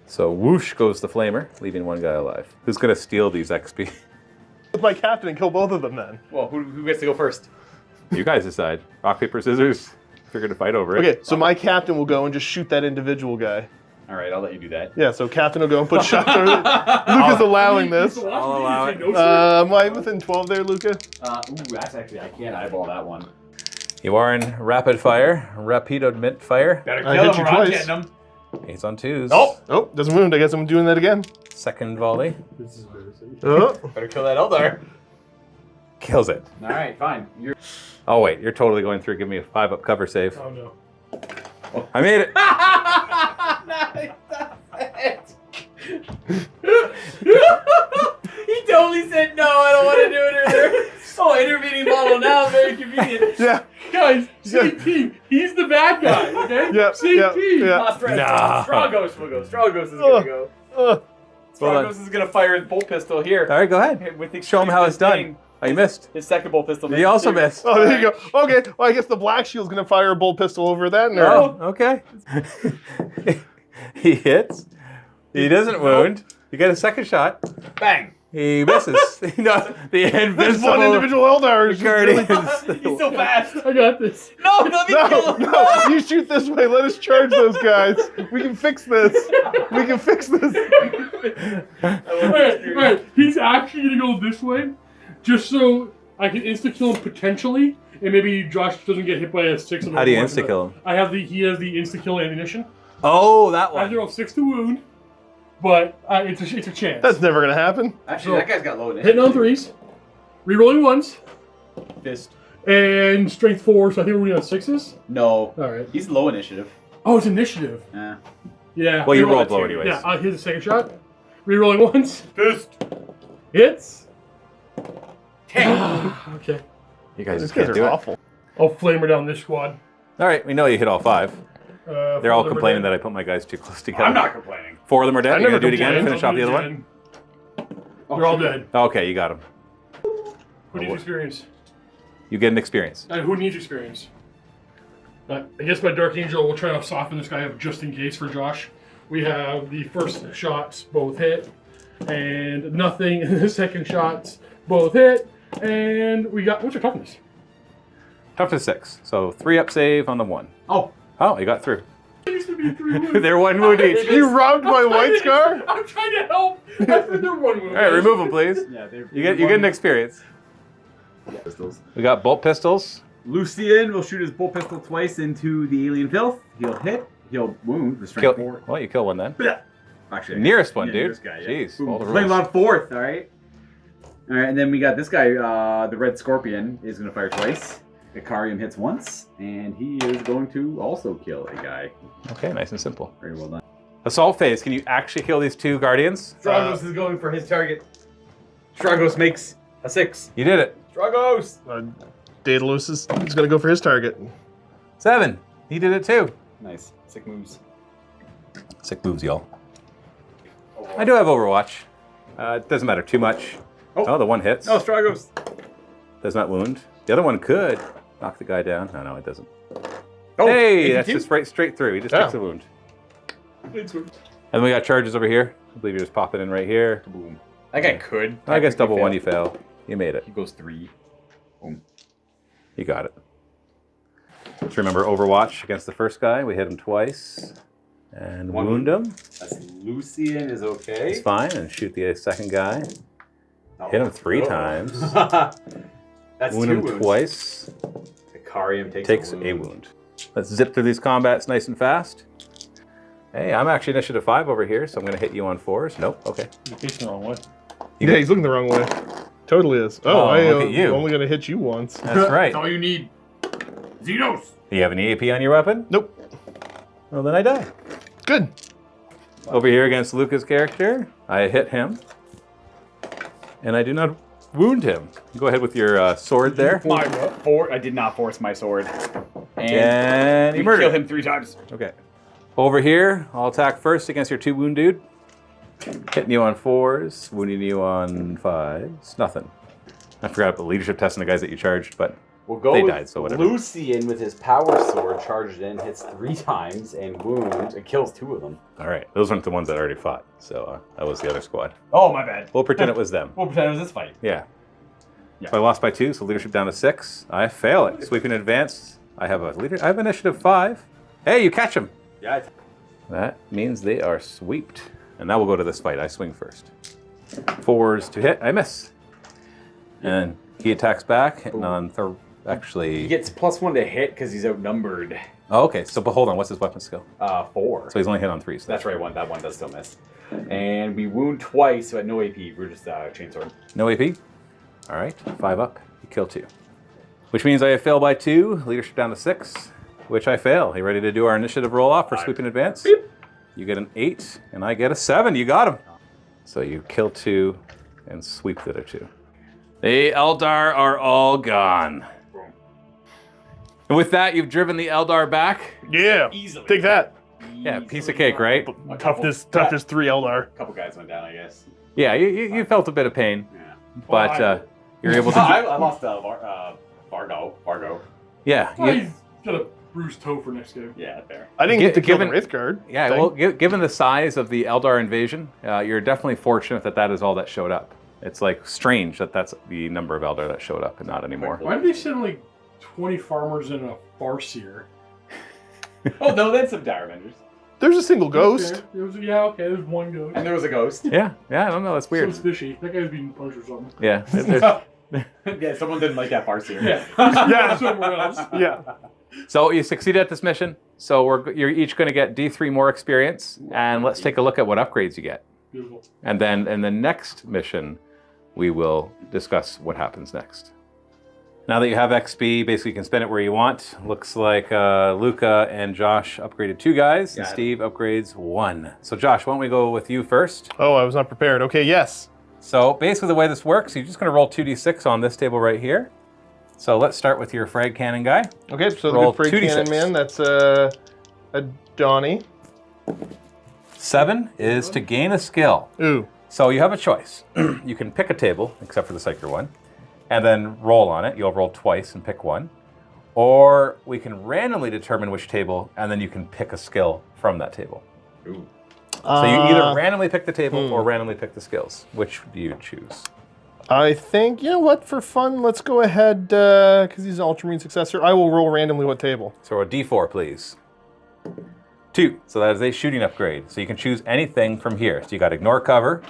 So whoosh goes the flamer, leaving 1 guy alive. Who's going to steal these XP? With my captain and kill both of them then. Well, who gets to go first? You guys decide. Rock, paper, scissors. If you're going to fight over it. Okay, so my captain will go and just shoot that individual guy. All right, I'll let you do that. Yeah, so captain will go and put shots over it. Luca's allowing this. I'll allow it. Am I within 12 there, Luca? That's actually, I can't eyeball that one. You are in rapid fire. Rapido mint fire. Better I kill hit him you or I'm twice. getting him. 8s on 2s. Nope. Oh, doesn't wound. I guess I'm doing that again. Second volley. This is embarrassing. Oh. Better kill that Eldar. Kills it. All right, fine. You're... Oh wait, you're totally going through. Give me a 5 up cover save. Oh no. I made it. He totally said no. I don't want to do it either. Oh, intervening model now. Very convenient. Yeah. Guys, same team. He's the bad guy, okay? Yep, Same yep, team. yep. Lost red. Nah. Strongos will go. Strongos is gonna go. Ugh. Strongos is gonna fire his bolt pistol here. All right, go ahead. With Show him how it's done. Oh, you missed. His second bolt pistol. You also missed. Oh, there you go. Okay, well, I guess the Black Shield's going to fire a bolt pistol over that. Oh, okay. He hits. He doesn't wound. You get a second shot. Bang. He misses. No, the There's invincible one individual Eldar. who's just really- guardians. He's so fast. I got this. No, let me No, kill him. no, you shoot this way. Let us charge those guys. We can fix this. We can fix this. Alright, he's actually gonna go this way, just so I can insta kill him potentially, and maybe Josh doesn't get hit by a 6. How do you insta kill him? He has the insta kill ammunition. Oh, that I one. throw 6 to wound, but it's a chance. That's never going to happen. Actually, that guy's got low initiative. Hitting on 3s, rerolling 1s, Fist. and strength 4. So I think we're running on 6s. No. All right. He's low initiative. Oh, it's initiative. Yeah. Well, you reroll rolled that low too. anyways. Yeah, here's the second shot. Rerolling 1s. Fist. Hits. Tank. Okay. You guys These just guys can't do are it. awful. I'll flamer down this squad. All right, we know you hit all 5. They're all complaining that I put my guys too close together. I'm not complaining. 4 of them are dead. I You gonna never do it again and complained. finish off the other one? They're all dead. Okay, you got them. Who needs experience? You get an experience. Who needs experience? I guess my Dark Angel will try to soften this guy up just in case for Josh. We have the first shots both hit, and nothing. And the second shots both hit, and we got. What's your toughness? Toughness 6. So 3 up save on the 1. Oh. Oh, you got through. It used to be 3 wounds. They're 1 wound each. You robbed my White Scar? I'm trying to help. I said they're 1 wound. All right, remove them, please. Yeah, You get an experience. pistols. We got bolt pistols. Lucian will shoot his bolt pistol twice into the alien filth. He'll hit. He'll wound. The strength 4. Well, you kill one then. Actually, Nearest one, yeah, dude. nearest guy, yeah. Jeez, Boom. all the Flame rules. on 4th. All right. All right, and then we got this guy. The Red Scorpion is going to fire twice. Icarium hits once, and he is going to also kill a guy. Okay, nice and simple. Very well done. Assault phase. Can you actually kill these 2 guardians? Stragos is going for his target. Stragos makes a 6. You did it. Stragos! Daedalus is going to go for his target. 7. He did it too. Nice. Sick moves. Sick moves, y'all. I do have Overwatch. It doesn't matter too much. Oh, the one hits. Oh, Stragos. Does not wound. The other one could knock the guy down. No, it doesn't. Oh, Hey, that's 82? just straight through. He just takes a wound. And then we got charges over here. I believe you just pop it in right here. Boom. That guy could. I guess double fail. one, you fail. You made it. He goes 3. Boom. You got it. Just remember Overwatch against the first guy. We hit him twice. And One wound him. That's Lucian is okay. It's fine. And shoot the second guy. Oh. Hit him 3 times. That's Wound 2 him wounds. twice. Ikarium Takes a wound. Let's zip through these combats nice and fast. Hey, I'm actually initiative 5 over here, so I'm going to hit you on 4s. Nope, okay. You're facing the wrong way. Yeah, he's looking the wrong way. Totally is. Oh, I look at you. only gonna hit you once. That's right. That's all you need. Xenos! Do you have any AP on your weapon? Nope. Well, then I die. Good. Over here against Luca's character, I hit him. And I do not wound him. Go ahead with your sword there. I did not force my sword. And you we murdered killed him 3 times. Okay. Over here, I'll attack first against your 2 wound dude. Hitting you on 4s, wounding you on 5s. Nothing. I forgot about the leadership test and the guys that you charged, but We'll go they with died, so whatever. Lucian with his power sword charged in, hits 3 times and wounds and kills 2 of them. All right, those weren't the ones that already fought, so that was the other squad. Oh, my bad. We'll pretend it was them. We'll pretend it was this fight. Yeah. Yeah. So I lost by 2, so leadership down to 6. I fail it. Sweeping advance. I have initiative 5. Hey, you catch him. Yeah. That means they are sweeped. And now we'll go to this fight. I swing first. 4s to hit. I miss. And he attacks back, hitting on actually. He gets +1 to hit because he's outnumbered. Oh, okay. So, but hold on. What's his weapon skill? 4. So he's only hit on 3s. That's right. That one does still miss. And we wound twice, so at no AP. We're just chainsword. No AP. All right. 5 up. You kill 2. Which means I fail by 2. Leadership down to 6. Which I fail. You ready to do our initiative roll off for sweeping advance? Beep. You get an 8, and I get a 7. You got him. So you kill 2 and sweep the other 2. The Eldar are all gone. And with that, you've driven the Eldar back. Yeah. Easily. Take that. Yeah, piece of cake, right? Toughness 3 Eldar. A couple guys went down, I guess. Yeah, you felt a bit of pain, Yeah. but you're able to. I lost Vargo. Yeah, Oh, he's got a bruised toe for next game. Yeah, fair. I didn't get to kill the Given- Wraith Guard. yeah. thing. Well, given the size of the Eldar invasion, you're definitely fortunate that is all that showed up. It's like strange that that's the number of Eldar that showed up and not anymore. Why did they send like 20 farmers and a farseer? Oh, no, that's some dire Avengers. There's a single ghost. There was, yeah, okay, there's one ghost. And there was a ghost. Yeah, I don't know. That's weird. Sounds fishy. That guy's being punished or something. Yeah. Yeah, someone didn't like that farce here. Yeah. Yeah. Somewhere else. Yeah. So you succeeded at this mission. So you're each going to get D3 more experience, and let's take a look at what upgrades you get. Beautiful. And then in the next mission, we will discuss what happens next. Now that you have XP, basically you can spend it where you want. Looks like Luca and Josh upgraded 2 guys, and Got it. Steve upgrades 1. So Josh, why don't we go with you first? Oh, I was not prepared. Okay, yes. So basically the way this works, you're just going to roll 2d6 on this table right here. So let's start with your frag cannon guy. Okay, so Roll the good frag 2d6. cannon man, that's a Donnie. 7 is to gain a skill. Ooh. So you have a choice. You can pick a table, except for the Psyker one, and then roll on it. You'll roll twice and pick one. Or we can randomly determine which table, and then you can pick a skill from that table. Ooh. So you either randomly pick the table or randomly pick the skills. Which do you choose? I think, you know what, for fun, let's go ahead, because he's an Ultramarine successor, I will roll randomly what table. So a D4, please. 2. So that is a shooting upgrade. So you can choose anything from here. So you got ignore cover.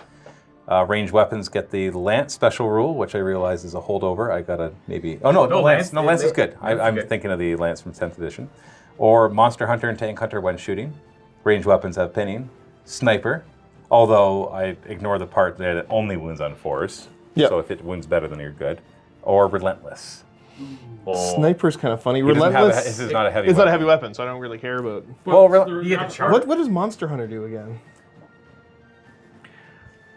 Ranged weapons get the lance special rule, which I realize is a holdover. I gotta maybe. Oh no, lance. No, lance is good. I'm thinking of the lance from 10th edition. Or monster hunter and tank hunter when shooting. Ranged weapons have pinning. Sniper, although I ignore the part there that only wounds on 4s. Yep. So if it wounds better, then you're good. Or relentless. Sniper's kind of funny. He doesn't have Relentless. this is not a heavy. It's not a weapon. heavy weapon, so I don't really care about. Well, They're You get not- the chart. What does Monster Hunter do again?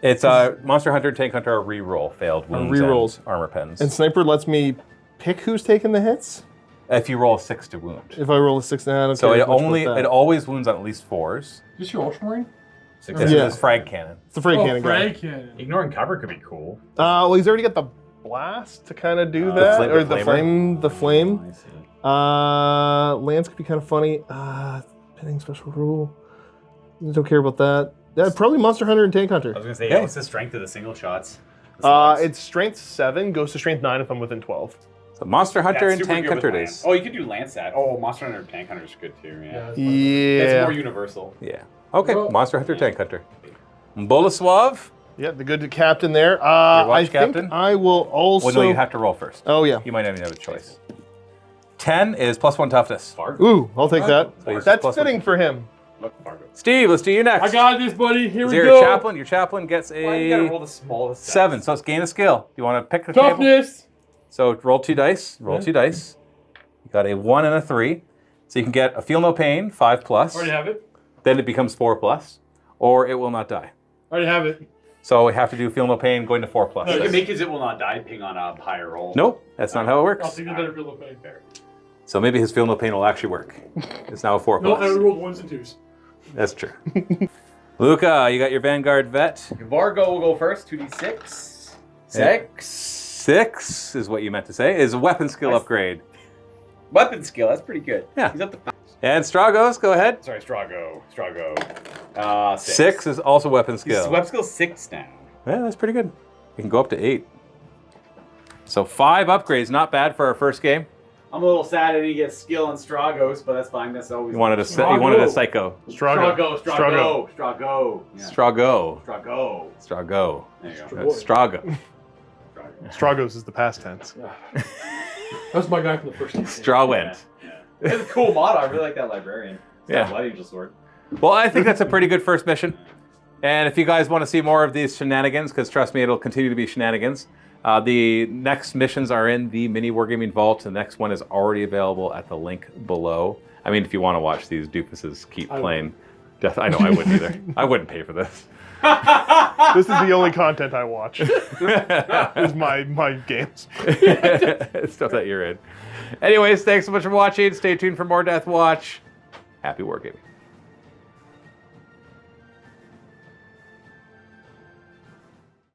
It's monster hunter, tank hunter, or reroll failed wounds rerolls. and armor pens. And Sniper lets me pick who's taking the hits. If you roll a 6 to wound. If I roll a 6, I don't So care it as much only about it that. always wounds on at least 4s. Is this your Ultramarine? 6. This Yeah. is frag cannon. It's the frag Oh, cannon guy. frag cannon. Ignoring cover could be cool. Well, he's already got the blast to kind of do The that, flame- or the the flamer? flame. I see. Lands could be kind of funny. Pinning special rule. Don't care about that. Yeah, probably Monster Hunter and Tank Hunter. I was gonna say, Okay. what's the strength of the single shots? The slugs? It's strength 7, goes to strength 9 if I'm within 12. So Monster Hunter That's and super Tank good with Hunter Lance. days. Oh, you could do Lance that. Oh, Monster Hunter and Tank Hunter is good too. Yeah. That's It's Yeah. more universal. Yeah. Okay, Well- Monster Hunter, Tank Hunter. Boleslav. Yeah, the good captain there. I watch think captain? I will also. Well, no, you have to roll first. Oh yeah. You might not even have a choice. 10 is +1 toughness. Fargo. Ooh, I'll take that. So he's That's plus fitting for him. Look, Fargo. Steve, let's do you next. I got this, buddy. Here Is we there go. a chaplain? Your chaplain gets Why you gotta roll a the smallest? 7, so it's gain a skill. Do you want to pick the table? Toughness. So roll 2 dice. Roll Yeah. 2 dice. You got a 1 and a 3. So you can get a feel no pain, 5+. Already have it. Then it becomes 4+, or it will not die. Already have it. So we have to do feel no pain going to 4+. You can make his it will not die ping on a higher roll. Nope, that's not how it I'll works. take the better feel the pain. So maybe his feel no pain will actually work. It's now a 4+. No, I rolled 1s and 2s. That's true. Luca, you got your Vanguard vet. Vargo will go first. 2d6. 6. 6 is what you meant to say. Is a weapon skill Nice. upgrade. Weapon skill. That's pretty good. Yeah. He's up to. And Stragos, go ahead. Sorry, Strago. 6 is also weapon His skill. web skill 6 now. Yeah, that's pretty good. You can go up to 8. So 5 upgrades, not bad for our first game. I'm a little sad I didn't get skill on Stragos, but that's fine. That's always. You wanted a Strago. psycho. Strago. Strago. Yeah. Strago. Strago. Strago. There you go. Boy. Strago. Stragos is the past tense. That's my guy from the first game. Strawwind. Yeah. It's a cool mod. I really like that librarian. It's Yeah. got a Blood Angel sword. Well, I think that's a pretty good first mission. And if you guys want to see more of these shenanigans, because trust me, it'll continue to be shenanigans, the next missions are in the MiniWarGaming Vault. The next one is already available at the link below. I mean, if you want to watch these doofuses keep playing Death, I know I wouldn't either. I wouldn't pay for this. This is the only content I watch. Is my games. Stuff that you're in. Anyways, thanks so much for watching. Stay tuned for more Deathwatch. Happy wargaming.